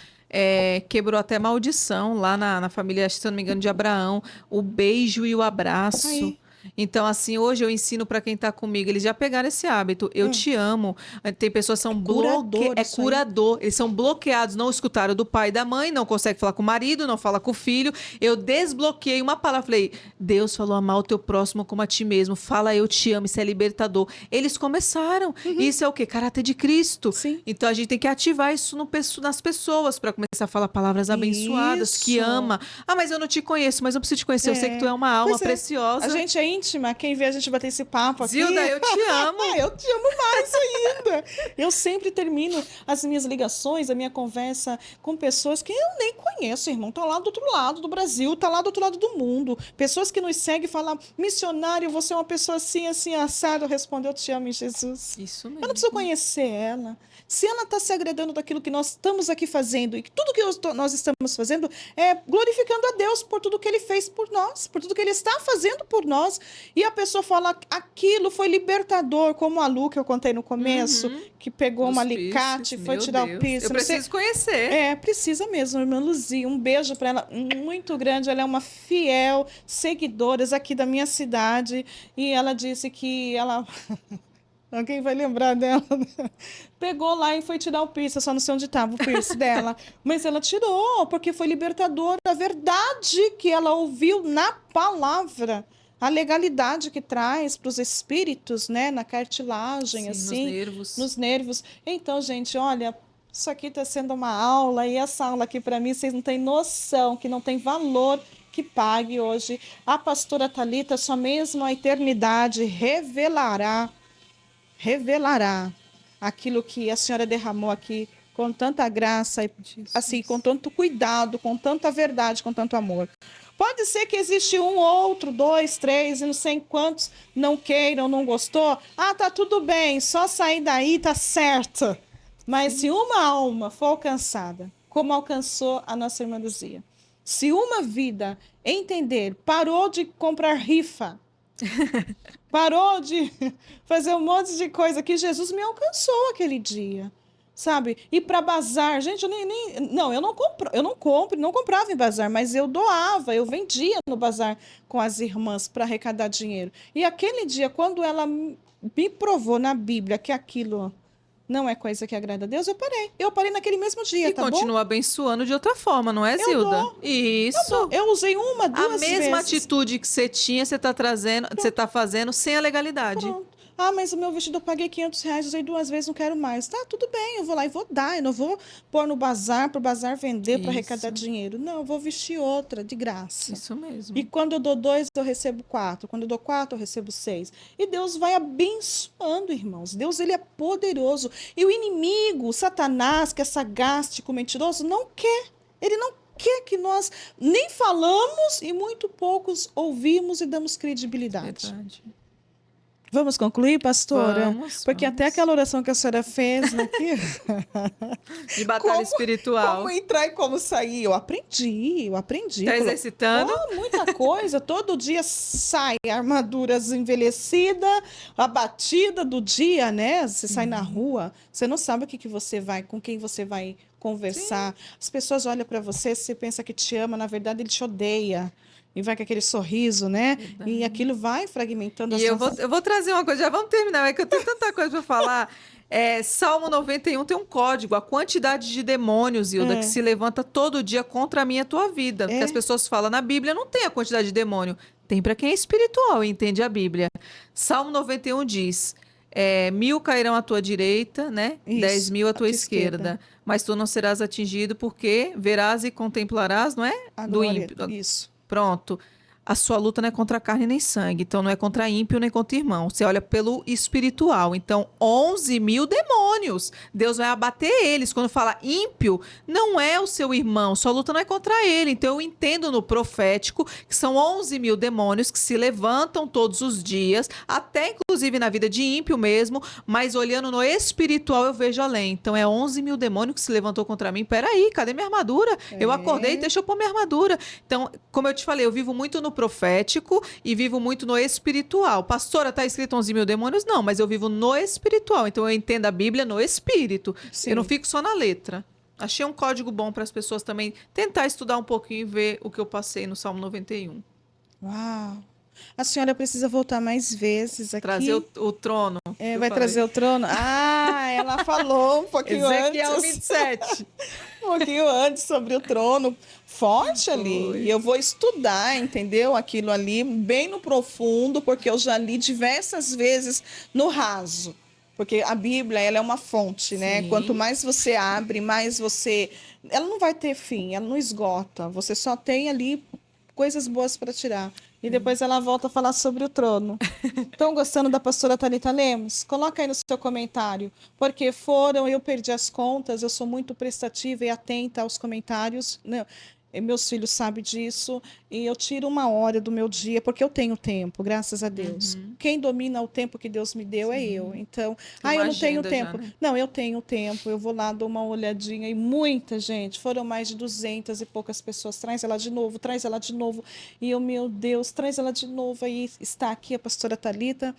quebrou até maldição lá na família, se eu não me engano, de Abraão, o beijo e o abraço. Aí. Então, assim, hoje eu ensino para quem está comigo, eles já pegaram esse hábito. Eu te amo. Tem pessoas que são bloqueadas. É curador. Eles são bloqueados, não escutaram do pai e da mãe, não consegue falar com o marido, não fala com o filho. Eu desbloqueei uma palavra. Falei, Deus falou amar o teu próximo como a ti mesmo. Fala eu te amo, isso é libertador. Eles começaram. Isso é o quê? Caráter de Cristo. Sim. Então, a gente tem que ativar isso nas pessoas para começar a falar palavras abençoadas, que Isso. ama. Ah, mas eu não te conheço, mas eu preciso te conhecer. Eu sei que tu é uma alma Pois é. preciosa. A gente é íntima. Quem vê a gente bater esse papo aqui... Zilda, eu te amo. Eu te amo mais ainda. Eu sempre termino as minhas ligações, a minha conversa com pessoas que eu nem conheço, irmão. Tá lá do outro lado do Brasil, tá lá do outro lado do mundo. Pessoas que nos seguem e falam, missionário, você é uma pessoa assim, assim, assado. Eu respondo, eu te amo em Jesus. Isso mesmo. Eu não preciso conhecer ela. Se ela está se agradando daquilo que nós estamos aqui fazendo, e que tudo que nós estamos fazendo é glorificando a Deus por tudo que Ele fez por nós, por tudo que Ele está fazendo por nós, e a pessoa fala, aquilo foi libertador, como a Lu, que eu contei no começo, que pegou um alicate e foi tirar o piercing. Eu preciso conhecer. Precisa mesmo, irmã Luzia. Um beijo para ela muito grande. Ela é uma fiel seguidora aqui da minha cidade, e ela disse que ela... Quem vai lembrar dela? Pegou lá e foi tirar o piercing. Eu só não sei onde estava o piercing dela. Mas ela tirou, porque foi libertador. A verdade que ela ouviu na palavra. A legalidade que traz para os espíritos, né? Na cartilagem, assim. Nos nervos. Então, gente, olha... Isso aqui está sendo uma aula. E essa aula aqui, para mim, vocês não têm noção. Que não tem valor que pague hoje. A pastora Thalita, só mesmo a eternidade revelará aquilo que a senhora derramou aqui com tanta graça, assim, com tanto cuidado, com tanta verdade, com tanto amor. Pode ser que existe um, outro, 2, 3 e não sei quantos não queiram, não gostou. Tá tudo bem, só sair daí tá certo. Mas se uma alma for alcançada, como alcançou a nossa irmã Luzia, se uma vida entender, parou de comprar rifa, parou de fazer um monte de coisa que Jesus me alcançou aquele dia, sabe? Ir para bazar, gente, eu não comprava em bazar, mas eu doava, eu vendia no bazar com as irmãs para arrecadar dinheiro. E aquele dia, quando ela me provou na Bíblia que aquilo não é coisa que agrada a Deus, eu parei. Eu parei naquele mesmo dia, tá bom? E continua abençoando de outra forma, não é, Zilda? Isso. Eu usei uma, duas vezes. A mesma atitude que você tinha, você tá trazendo, você tá fazendo sem a legalidade. Pronto. Mas o meu vestido eu paguei R$500, usei 2 vezes, não quero mais. Tá, tudo bem, eu vou lá e vou dar. Eu não vou pôr no bazar, para o bazar vender, para arrecadar dinheiro. Não, eu vou vestir outra, de graça. Isso mesmo. E quando eu dou 2, eu recebo 4. Quando eu dou 4, eu recebo 6. E Deus vai abençoando, irmãos. Deus, ele é poderoso. E o inimigo, Satanás, que é sagástico, mentiroso, não quer. Ele não quer que nós nem falamos e muito poucos ouvimos e damos credibilidade. Verdade. Vamos concluir, pastora? Porque vamos. Até aquela oração que a senhora fez aqui... De batalha espiritual. Como entrar e como sair. Eu aprendi. Tá exercitando? Muita coisa. Todo dia sai armaduras envelhecida, abatida do dia, né? Você sai na rua, você não sabe com quem você vai conversar. Sim. As pessoas olham para você, você pensa que te ama, na verdade ele te odeia. E vai com aquele sorriso, né? Verdade. E aquilo vai fragmentando. Eu vou trazer uma coisa, já vamos terminar, é que eu tenho tanta coisa para falar. Salmo 91 tem um código, a quantidade de demônios, Hilda, que se levanta todo dia contra a minha e a tua vida. Porque as pessoas falam, na Bíblia não tem a quantidade de demônio. Tem para quem é espiritual e entende a Bíblia. Salmo 91 diz, 1.000 cairão à tua direita, né? Isso, 10.000 à tua esquerda. Mas tu não serás atingido porque verás e contemplarás, não é? Do ímpio. Isso. Pronto. A sua luta não é contra carne nem sangue. Então, não é contra ímpio nem contra irmão. Você olha pelo espiritual. Então, 11.000 demônios. Deus vai abater eles. Quando fala ímpio, não é o seu irmão. Sua luta não é contra ele. Então, eu entendo no profético que são 11.000 demônios que se levantam todos os dias, até inclusive na vida de ímpio mesmo, mas olhando no espiritual eu vejo além. Então, 11.000 demônios que se levantou contra mim. Peraí, cadê minha armadura? Eu acordei, deixa eu pôr minha armadura. Então, como eu te falei, eu vivo muito no profético e vivo muito no espiritual. Pastora, tá escrito 11.000 demônios? Não, mas eu vivo no espiritual. Então eu entendo a Bíblia no espírito. Sim. Eu não fico só na letra. Achei um código bom para as pessoas também tentar estudar um pouquinho e ver o que eu passei no Salmo 91. Uau! A senhora precisa voltar mais vezes aqui. Trazer o trono. Vai trazer o trono? Ela falou um pouquinho Ezequiel antes. 27. Um pouquinho antes sobre o trono. Forte ali. E eu vou estudar, entendeu? Aquilo ali bem no profundo, porque eu já li diversas vezes no raso. Porque a Bíblia, ela é uma fonte, né? Sim. Quanto mais você abre, mais você... Ela não vai ter fim, ela não esgota. Você só tem ali coisas boas para tirar. e depois ela volta a falar sobre o trono. Estão gostando da pastora Thalita Lemos? Coloca aí no seu comentário, porque eu perdi as contas, eu sou muito prestativa e atenta aos comentários, né? E meus filhos sabem disso, e eu tiro 1 hora do meu dia, porque eu tenho tempo, graças a Deus. Quem domina o tempo que Deus me deu é eu. Então, eu não tenho tempo. Já, né? Não, eu tenho tempo, eu vou lá, dou uma olhadinha, e muita gente, foram mais de 200 e poucas pessoas, traz ela de novo, e eu, meu Deus, traz ela de novo, aí está aqui a pastora Thalita,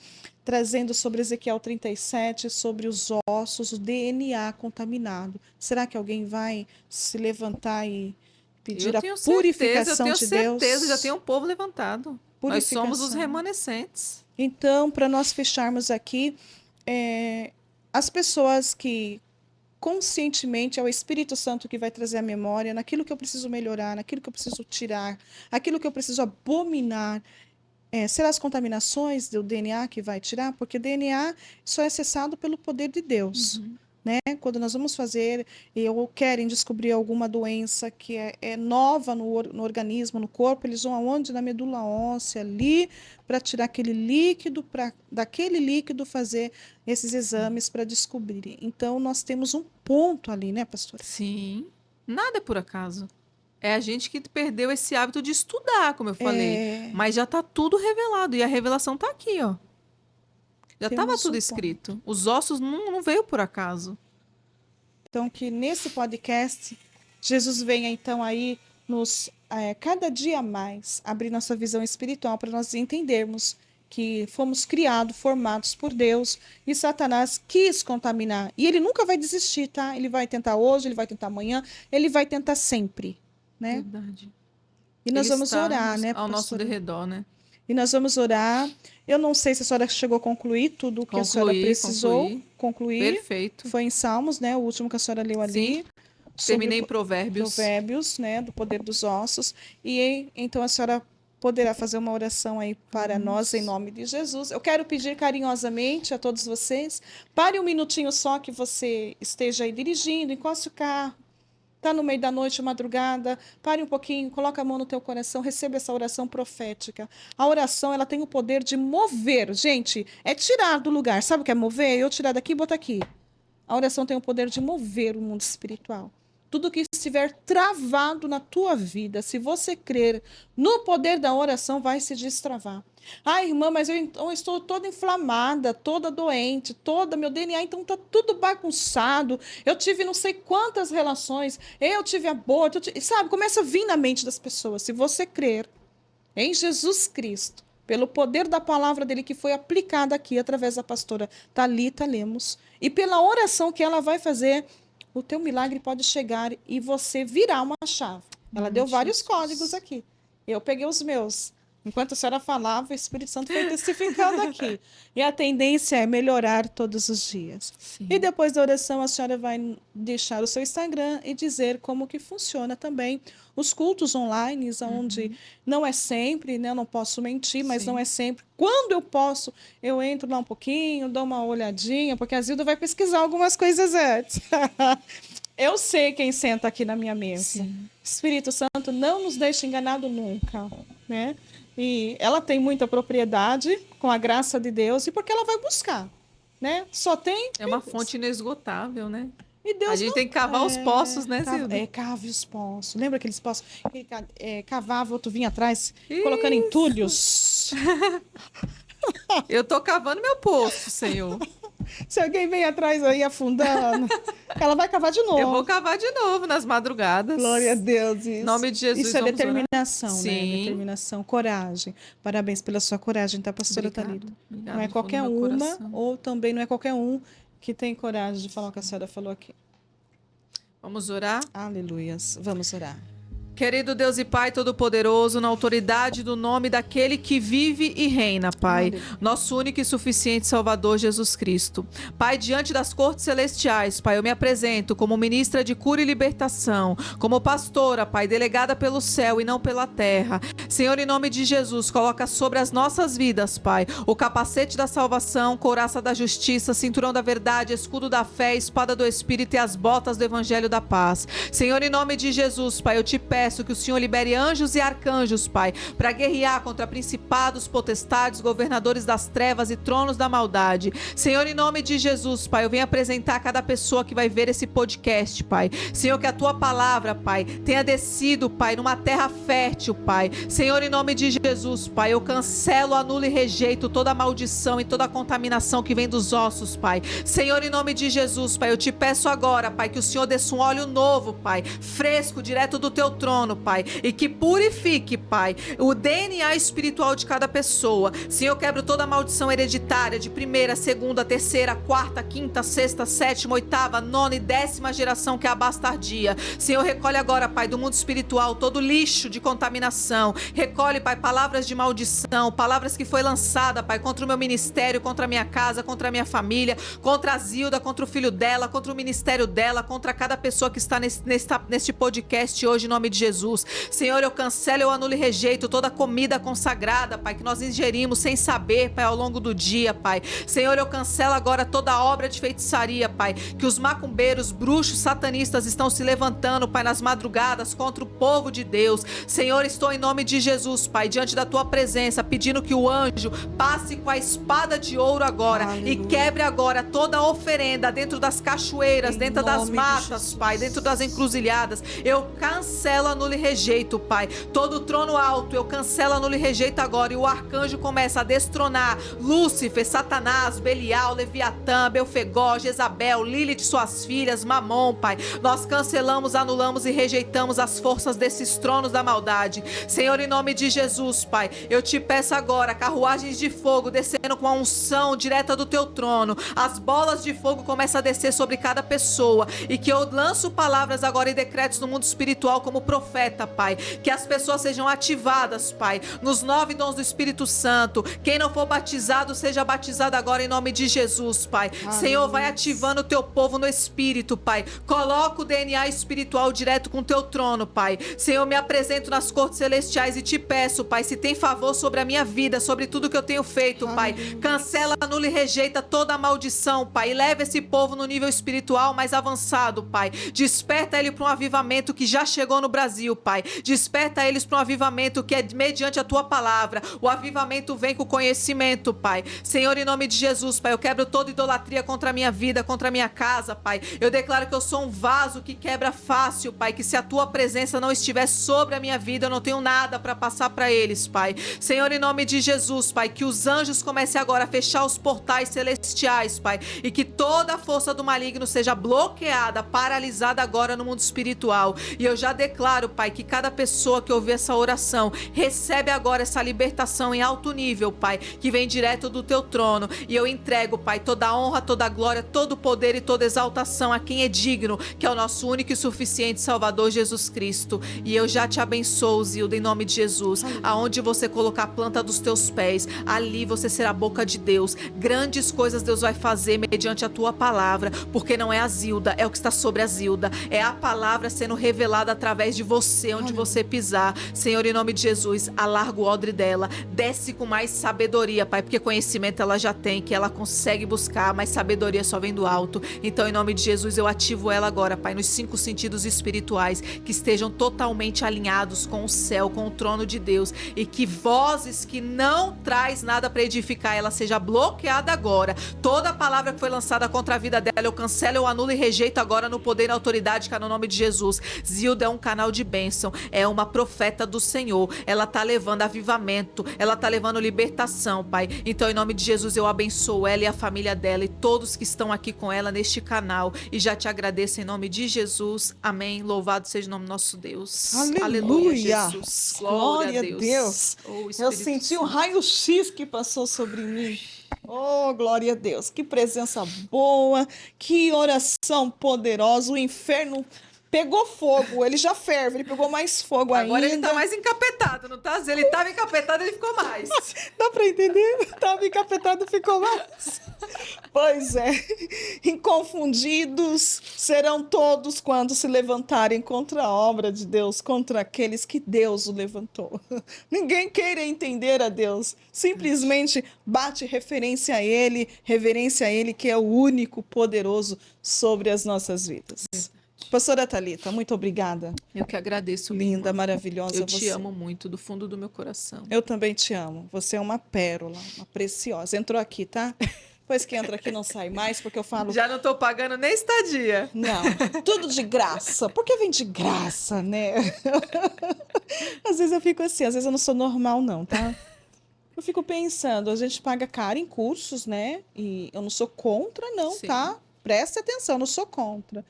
trazendo sobre Ezequiel 37, sobre os ossos, o DNA contaminado. Será que alguém vai se levantar e pedir a purificação de Deus? Eu tenho certeza, já tem um povo levantado. Nós somos os remanescentes. Então, para nós fecharmos aqui, as pessoas que conscientemente é o Espírito Santo que vai trazer a memória naquilo que eu preciso melhorar, naquilo que eu preciso tirar, aquilo que eu preciso abominar. Serão as contaminações do DNA que vai tirar? Porque DNA só é acessado pelo poder de Deus. Né? Quando nós vamos fazer ou querem descobrir alguma doença que é nova no organismo, no corpo, eles vão aonde? Na medula óssea, ali, para tirar aquele líquido, daquele líquido fazer esses exames para descobrir. Então, nós temos um ponto ali, né, pastora? Sim, nada é por acaso. É a gente que perdeu esse hábito de estudar, como eu falei. Mas já está tudo revelado, e a revelação está aqui, ó. Já estava tudo escrito. Os ossos não veio por acaso. Então, que nesse podcast, Jesus venha, então, aí, cada dia mais, abrir nossa visão espiritual para nós entendermos que fomos criados, formados por Deus, e Satanás quis contaminar. E ele nunca vai desistir, tá? Ele vai tentar hoje, ele vai tentar amanhã, ele vai tentar sempre, né? Verdade. E nós vamos orar, né, ao nosso derredor, né? E nós vamos orar. Eu não sei se a senhora chegou a concluir tudo o que a senhora precisou concluir. Perfeito. Foi em Salmos, né? O último que a senhora leu ali. Sim. Terminei em Provérbios. Provérbios, né? Do poder dos ossos. E então a senhora poderá fazer uma oração aí para nós, em nome de Jesus. Eu quero pedir carinhosamente a todos vocês, pare um minutinho só que você esteja aí dirigindo, encoste o carro. Está no meio da noite, madrugada, pare um pouquinho, coloca a mão no teu coração, receba essa oração profética. A oração, ela tem o poder de mover. Gente, é tirar do lugar. Sabe o que é mover? Eu tirar daqui e botar aqui. A oração tem o poder de mover o mundo espiritual. Tudo que estiver travado na tua vida, se você crer no poder da oração, vai se destravar. Irmã, mas eu estou toda inflamada, toda doente, meu DNA, então está tudo bagunçado. Eu tive não sei quantas relações, eu tive aborto, sabe? Começa a vir na mente das pessoas. Se você crer em Jesus Cristo, pelo poder da palavra dele que foi aplicada aqui através da pastora Thalita Lemos, e pela oração que ela vai fazer, o teu milagre pode chegar e você virar uma chave. Ela deu vários códigos aqui. Eu peguei os meus. Enquanto a senhora falava, o Espírito Santo foi testificando aqui. E a tendência é melhorar todos os dias. Sim. E depois da oração, a senhora vai deixar o seu Instagram e dizer como que funciona também os cultos online, onde não é sempre, né? Eu não posso mentir, mas não é sempre. Quando eu posso, eu entro lá um pouquinho, dou uma olhadinha, porque a Zilda vai pesquisar algumas coisas antes. Eu sei quem senta aqui na minha mesa. Sim. Espírito Santo, não nos deixe enganado nunca, né? E ela tem muita propriedade com a graça de Deus e porque ela vai buscar, né? Só tem... É uma fonte inesgotável, né? E Deus a gente tem que cavar os poços, né, Zilda? Cave os poços. Lembra aqueles poços? Cavava, outro vinha atrás, colocando entulhos. Eu tô cavando meu poço, Senhor. Se alguém vem atrás aí afundando, ela vai cavar de novo. Eu vou cavar de novo nas madrugadas. Glória a Deus. Em nome de Jesus. Isso é determinação, Sim. né? Determinação, coragem. Parabéns pela sua coragem, tá, pastora Thalita? Não é qualquer uma, ou também não é qualquer um que tem coragem de falar o que a senhora falou aqui. Vamos orar? Aleluias. Vamos orar. Querido Deus e Pai Todo-Poderoso, na autoridade do nome daquele que vive e reina, Pai, nosso único e suficiente Salvador Jesus Cristo. Pai, diante das cortes celestiais, Pai, eu me apresento como ministra de cura e libertação, como pastora, Pai, delegada pelo céu e não pela terra. Senhor, em nome de Jesus, coloca sobre as nossas vidas, Pai, o capacete da salvação, couraça da justiça, cinturão da verdade, escudo da fé, espada do Espírito e as botas do Evangelho da paz. Senhor, em nome de Jesus, Pai, eu te peço, peço que o Senhor libere anjos e arcanjos, Pai, para guerrear contra principados, potestades, governadores das trevas e tronos da maldade. Senhor, em nome de Jesus, Pai, eu venho apresentar a cada pessoa que vai ver esse podcast, Pai. Senhor, que a tua palavra, Pai, tenha descido, Pai, numa terra fértil, Pai. Senhor, em nome de Jesus, Pai, eu cancelo, anulo e rejeito toda maldição e toda contaminação que vem dos ossos, Pai. Senhor, em nome de Jesus, Pai, eu te peço agora, Pai, que o Senhor desça um óleo novo, Pai, fresco, direto do teu trono, Pai, e que purifique, Pai, o DNA espiritual de cada pessoa. Senhor, eu quebro toda maldição hereditária de primeira, segunda, terceira, quarta, quinta, sexta, sétima, oitava, nona e 10ª geração, que é a bastardia. Senhor, recolhe agora, Pai, do mundo espiritual todo lixo de contaminação. Recolhe, Pai, palavras de maldição, palavras que foi lançada, Pai, contra o meu ministério, contra a minha casa, contra a minha família, contra a Zilda, contra o filho dela, contra o ministério dela, contra cada pessoa que está neste podcast hoje, em nome de Jesus. Senhor, eu cancelo, eu anulo e rejeito toda comida consagrada, Pai, que nós ingerimos sem saber, Pai, ao longo do dia, Pai. Senhor, eu cancelo agora toda obra de feitiçaria, Pai, que os macumbeiros, bruxos, satanistas estão se levantando, Pai, nas madrugadas contra o povo de Deus. Senhor, estou em nome de Jesus, Pai, diante da tua presença, pedindo que o anjo passe com a espada de ouro agora. Aleluia. E quebre agora toda a oferenda dentro das cachoeiras, dentro das matas, Pai, dentro das encruzilhadas. Eu cancelo, anulo e rejeito, Pai. Todo trono alto, eu cancelo, anulo e rejeito agora. E o arcanjo começa a destronar Lúcifer, Satanás, Belial, Leviatã, Belfegó, Jezabel, Lilith, suas filhas, Mamon, Pai. Nós cancelamos, anulamos e rejeitamos as forças desses tronos da maldade. Senhor, em nome de Jesus, Pai, eu te peço agora, carruagens de fogo descendo com a unção direta do teu trono. As bolas de fogo começam a descer sobre cada pessoa. E que eu lanço palavras agora e decretos no mundo espiritual como profeta, Pai. Que as pessoas sejam ativadas, Pai, nos 9 dons do Espírito Santo. Quem não for batizado, seja batizado agora em nome de Jesus, Pai. Senhor, vai ativando o teu povo no Espírito, Pai. Coloca o DNA espiritual direto com o teu trono, Pai. Senhor, me apresento nas cortes celestiais e te peço, Pai, se tem favor sobre a minha vida, sobre tudo que eu tenho feito, Pai. Cancela, anula e rejeita toda a maldição, Pai. E leva esse povo no nível espiritual mais avançado, Pai. Desperta ele para um avivamento que já chegou no Brasil, Pai. Desperta eles para um avivamento que é mediante a tua palavra. O avivamento vem com conhecimento, Pai. Senhor, em nome de Jesus, Pai, eu quebro toda idolatria contra a minha vida, contra a minha casa, Pai. Eu declaro que eu sou um vaso que quebra fácil, Pai, que se a tua presença não estiver sobre a minha vida, eu não tenho nada para passar para eles, Pai. Senhor, em nome de Jesus, Pai, que os anjos comecem agora a fechar os portais celestiais, Pai, e que toda a força do maligno seja bloqueada, paralisada agora no mundo espiritual. E eu já declaro, Pai, que cada pessoa que ouvir essa oração recebe agora essa libertação em alto nível, Pai, que vem direto do teu trono. E eu entrego, Pai, toda a honra, toda a glória, todo o poder e toda exaltação a quem é digno, que é o nosso único e suficiente Salvador Jesus Cristo. E eu já te abençoo, Zilda, em nome de Jesus. Aonde você colocar a planta dos teus pés, ali você será a boca de Deus. Grandes coisas Deus vai fazer mediante a tua palavra, porque não é a Zilda, é o que está sobre a Zilda. É a palavra sendo revelada através de você, onde você pisar. Senhor, em nome de Jesus, alarga o odre dela, desce com mais sabedoria, Pai, porque conhecimento ela já tem, que ela consegue buscar, mas sabedoria só vem do alto. Então, em nome de Jesus, eu ativo ela agora, Pai, nos 5 sentidos espirituais, que estejam totalmente alinhados com o céu, com o trono de Deus, e que vozes que não traz nada para edificar, ela seja bloqueada agora. Toda palavra que foi lançada contra a vida dela, eu cancelo, eu anulo e rejeito agora no poder e autoridade que é no nome de Jesus. Zilda é um canal de bênção, é uma profeta do Senhor, ela tá levando avivamento, ela tá levando libertação, Pai. Então, em nome de Jesus, eu abençoo ela e a família dela e todos que estão aqui com ela neste canal, e já te agradeço em nome de Jesus. Amém. Louvado seja o nome do nosso Deus. Aleluia, Jesus. Glória a Deus. Oh, eu senti um raio-x que passou sobre mim. Oh, glória a Deus. Que presença boa, que oração poderosa. O inferno pegou fogo, ele já ferve, ele pegou mais fogo ainda. Agora ele tá mais encapetado, não tá? Ele tava encapetado, ele ficou mais. Dá pra entender? Tava encapetado, ficou mais. Pois é. Inconfundidos serão todos quando se levantarem contra a obra de Deus, contra aqueles que Deus o levantou. Ninguém queira entender a Deus. Simplesmente bate referência a Ele, reverência a Ele, que é o único poderoso sobre as nossas vidas. Pastora Thalita, muito obrigada. Eu que agradeço, minha Linda, irmã. maravilhosa Eu te você. amo muito, do fundo do meu coração. Eu também te amo. Você é uma pérola, uma preciosa. Entrou aqui, tá? Depois que entra aqui não sai mais, porque eu falo, Já não tô pagando nem estadia. não, tudo de graça. Por que vem de graça, né? Às vezes eu fico assim, às vezes eu não sou normal não, tá? Eu fico pensando, a gente paga caro em cursos, né? E eu não sou contra, não, Sim. tá? Preste atenção, eu não sou contra.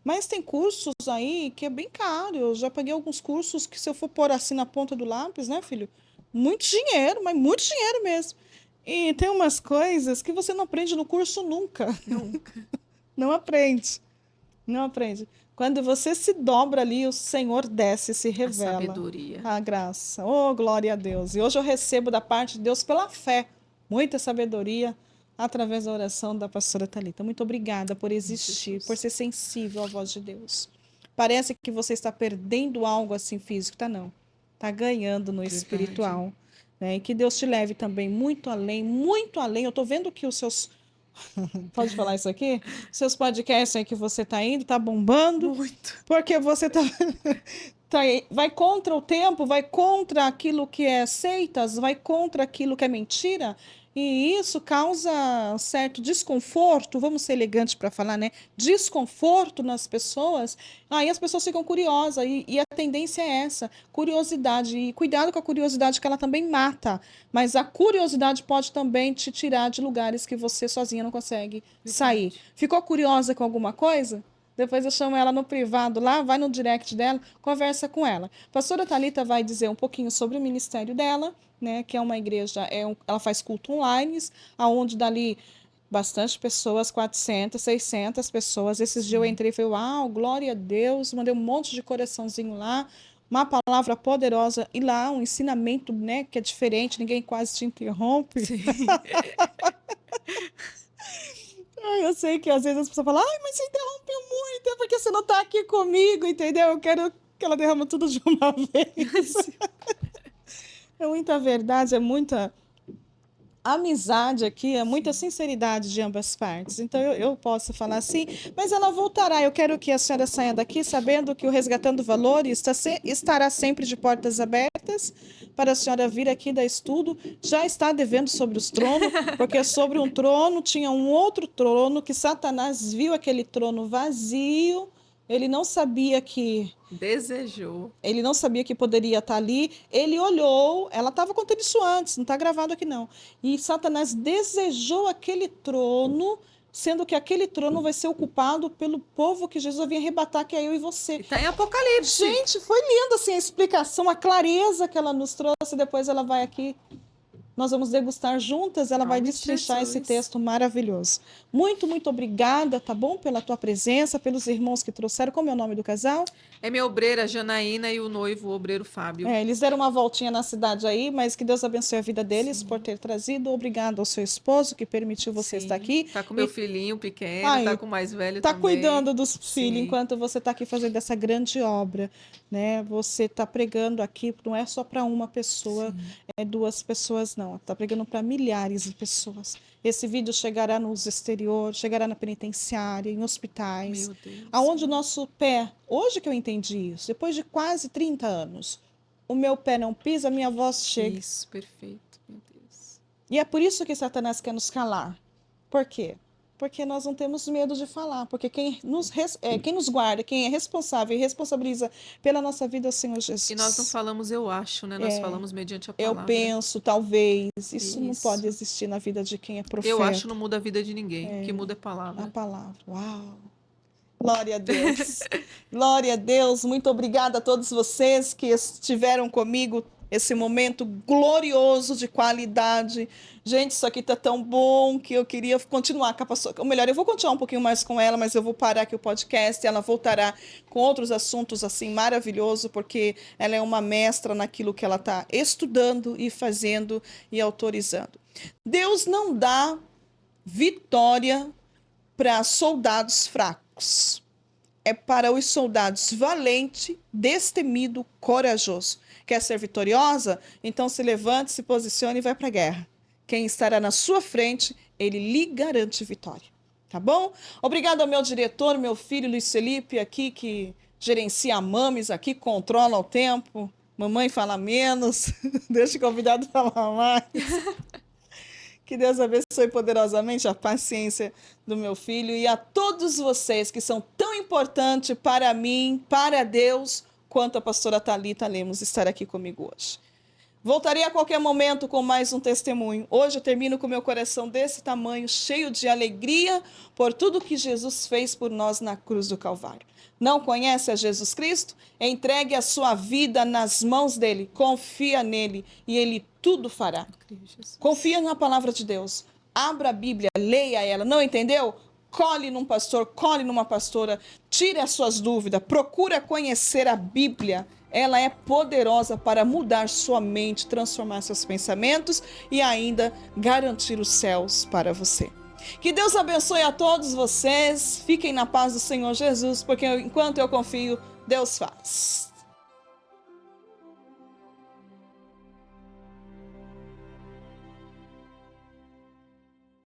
Mas tem cursos aí que é bem caro. Eu já paguei alguns cursos que, se eu for pôr assim na ponta do lápis, né, filho? Muito dinheiro, mas muito dinheiro mesmo. E tem umas coisas que você não aprende no curso nunca. Nunca. Não aprende. Não aprende. Quando você se dobra ali, o Senhor desce e se A revela. sabedoria. A graça. Oh, glória a Deus. E hoje eu recebo da parte de Deus pela fé muita sabedoria através da oração da pastora Thalita. Muito obrigada por existir, Jesus. por ser sensível à voz de Deus. Parece que você está perdendo algo assim físico, tá não. Está ganhando no Verdade. espiritual. Né? E que Deus te leve também muito além, muito além. Eu estou vendo que os seus... Pode falar isso aqui? Seus podcasts aí que você está indo, está bombando. Muito. Porque você vai contra o tempo, vai contra aquilo que é seitas, vai contra aquilo que é mentira, e isso causa um certo desconforto, vamos ser elegantes para falar, né? Desconforto nas pessoas. Aí as pessoas ficam curiosas, e a tendência é essa, curiosidade. E cuidado com a curiosidade, que ela também mata. Mas a curiosidade pode também te tirar de lugares que você sozinha não consegue sair. Ficou curiosa com alguma coisa? Depois eu chamo ela no privado lá, vai no direct dela, conversa com ela. A pastora Thalita vai dizer um pouquinho sobre o ministério dela, né, que é uma igreja, ela faz culto online, aonde dali bastante pessoas, 400, 600 pessoas. Esses dias eu entrei e falei, uau, glória a Deus, mandei um monte de coraçãozinho lá, uma palavra poderosa, e lá um ensinamento, né, que é diferente, ninguém quase te interrompe. Sim. Eu sei que às vezes as pessoas falam, ai, mas você interrompeu muito, é porque você não está aqui comigo, entendeu? Eu quero que ela derrama tudo de uma vez. É muita verdade, é muita amizade aqui, é muita sinceridade de ambas partes. Então eu posso falar assim, mas ela voltará. Eu quero que a senhora saia daqui sabendo que o Resgatando Valores estará sempre de portas abertas para a senhora vir aqui dar estudo. Já está devendo sobre os tronos, porque sobre um trono tinha um outro trono que Satanás viu aquele trono vazio. Ele não sabia que Desejou. Ele não sabia que poderia estar ali. Ele olhou, ela estava contando isso antes, não está gravado aqui não. E Satanás desejou aquele trono, sendo que aquele trono vai ser ocupado pelo povo que Jesus vinha arrebatar, que é eu e você. Está em Apocalipse. Gente, foi lindo assim a explicação, a clareza que ela nos trouxe. Depois ela vai aqui, nós vamos degustar juntas, ela vai Nome de destrinchar esse Jesus. texto maravilhoso. Muito, muito obrigada, tá bom? Pela tua presença, pelos irmãos que trouxeram. Como é o nome do casal? É minha obreira, Janaína, e o noivo, o obreiro Fábio. Eles deram uma voltinha na cidade aí, mas que Deus abençoe a vida deles por ter trazido. Obrigado ao seu esposo que permitiu você estar aqui. Tá com meu filhinho pequeno, Ai, tá com o mais velho Tá também. cuidando dos filhos Sim. enquanto você está aqui fazendo essa grande obra, né? Você está pregando aqui, não é só para uma pessoa, é duas pessoas, não. Está pregando para milhares de pessoas. Esse vídeo chegará nos exteriores, chegará na penitenciária, em hospitais, Meu Deus. aonde o nosso pé, hoje que eu entendi isso, depois de quase 30 anos, o meu pé não pisa, a minha voz chega. Isso, perfeito, meu Deus. E é por isso que Satanás quer nos calar. Por quê? Porque nós não temos medo de falar. Porque quem nos guarda, quem é responsável e responsabiliza pela nossa vida é o Senhor Jesus. E nós não falamos eu acho, né? Nós falamos mediante a Eu palavra. penso, talvez. Isso não Isso. pode existir na vida de quem é profeta. Eu acho não muda a vida de ninguém. O que muda é a A palavra. palavra. Uau! Glória a Deus. Glória a Deus. Muito obrigada a todos vocês que estiveram comigo esse momento glorioso de qualidade. Gente, isso aqui tá tão bom que eu queria continuar com a pastora. Ou melhor, eu vou continuar um pouquinho mais com ela, mas eu vou parar aqui o podcast e ela voltará com outros assuntos assim maravilhoso, porque ela é uma mestra naquilo que ela está estudando e fazendo e autorizando. Deus não dá vitória para soldados fracos. É para os soldados valente, destemido, corajoso. Quer ser vitoriosa? Então se levante, se posicione e vai para a guerra. Quem estará na sua frente, ele lhe garante vitória. Tá bom? Obrigado ao meu diretor, meu filho Luiz Felipe aqui, que gerencia a Mames aqui, controla o tempo. Mamãe fala menos, deixa o convidado falar mais. Que Deus abençoe poderosamente a paciência do meu filho e a todos vocês que são tão importantes para mim, para Deus, quanto a pastora Thalita Lemos estar aqui comigo hoje. Voltarei a qualquer momento com mais um testemunho. Hoje eu termino com meu coração desse tamanho, cheio de alegria por tudo que Jesus fez por nós na cruz do Calvário. Não conhece a Jesus Cristo? Entregue a sua vida nas mãos dele, confia nele e ele tudo fará. Confia na palavra de Deus. Abra a Bíblia, leia ela. Não entendeu? Cole num pastor, cole numa pastora, tire as suas dúvidas, procura conhecer a Bíblia. Ela é poderosa para mudar sua mente, transformar seus pensamentos e ainda garantir os céus para você. Que Deus abençoe a todos vocês. Fiquem na paz do Senhor Jesus, porque enquanto eu confio, Deus faz.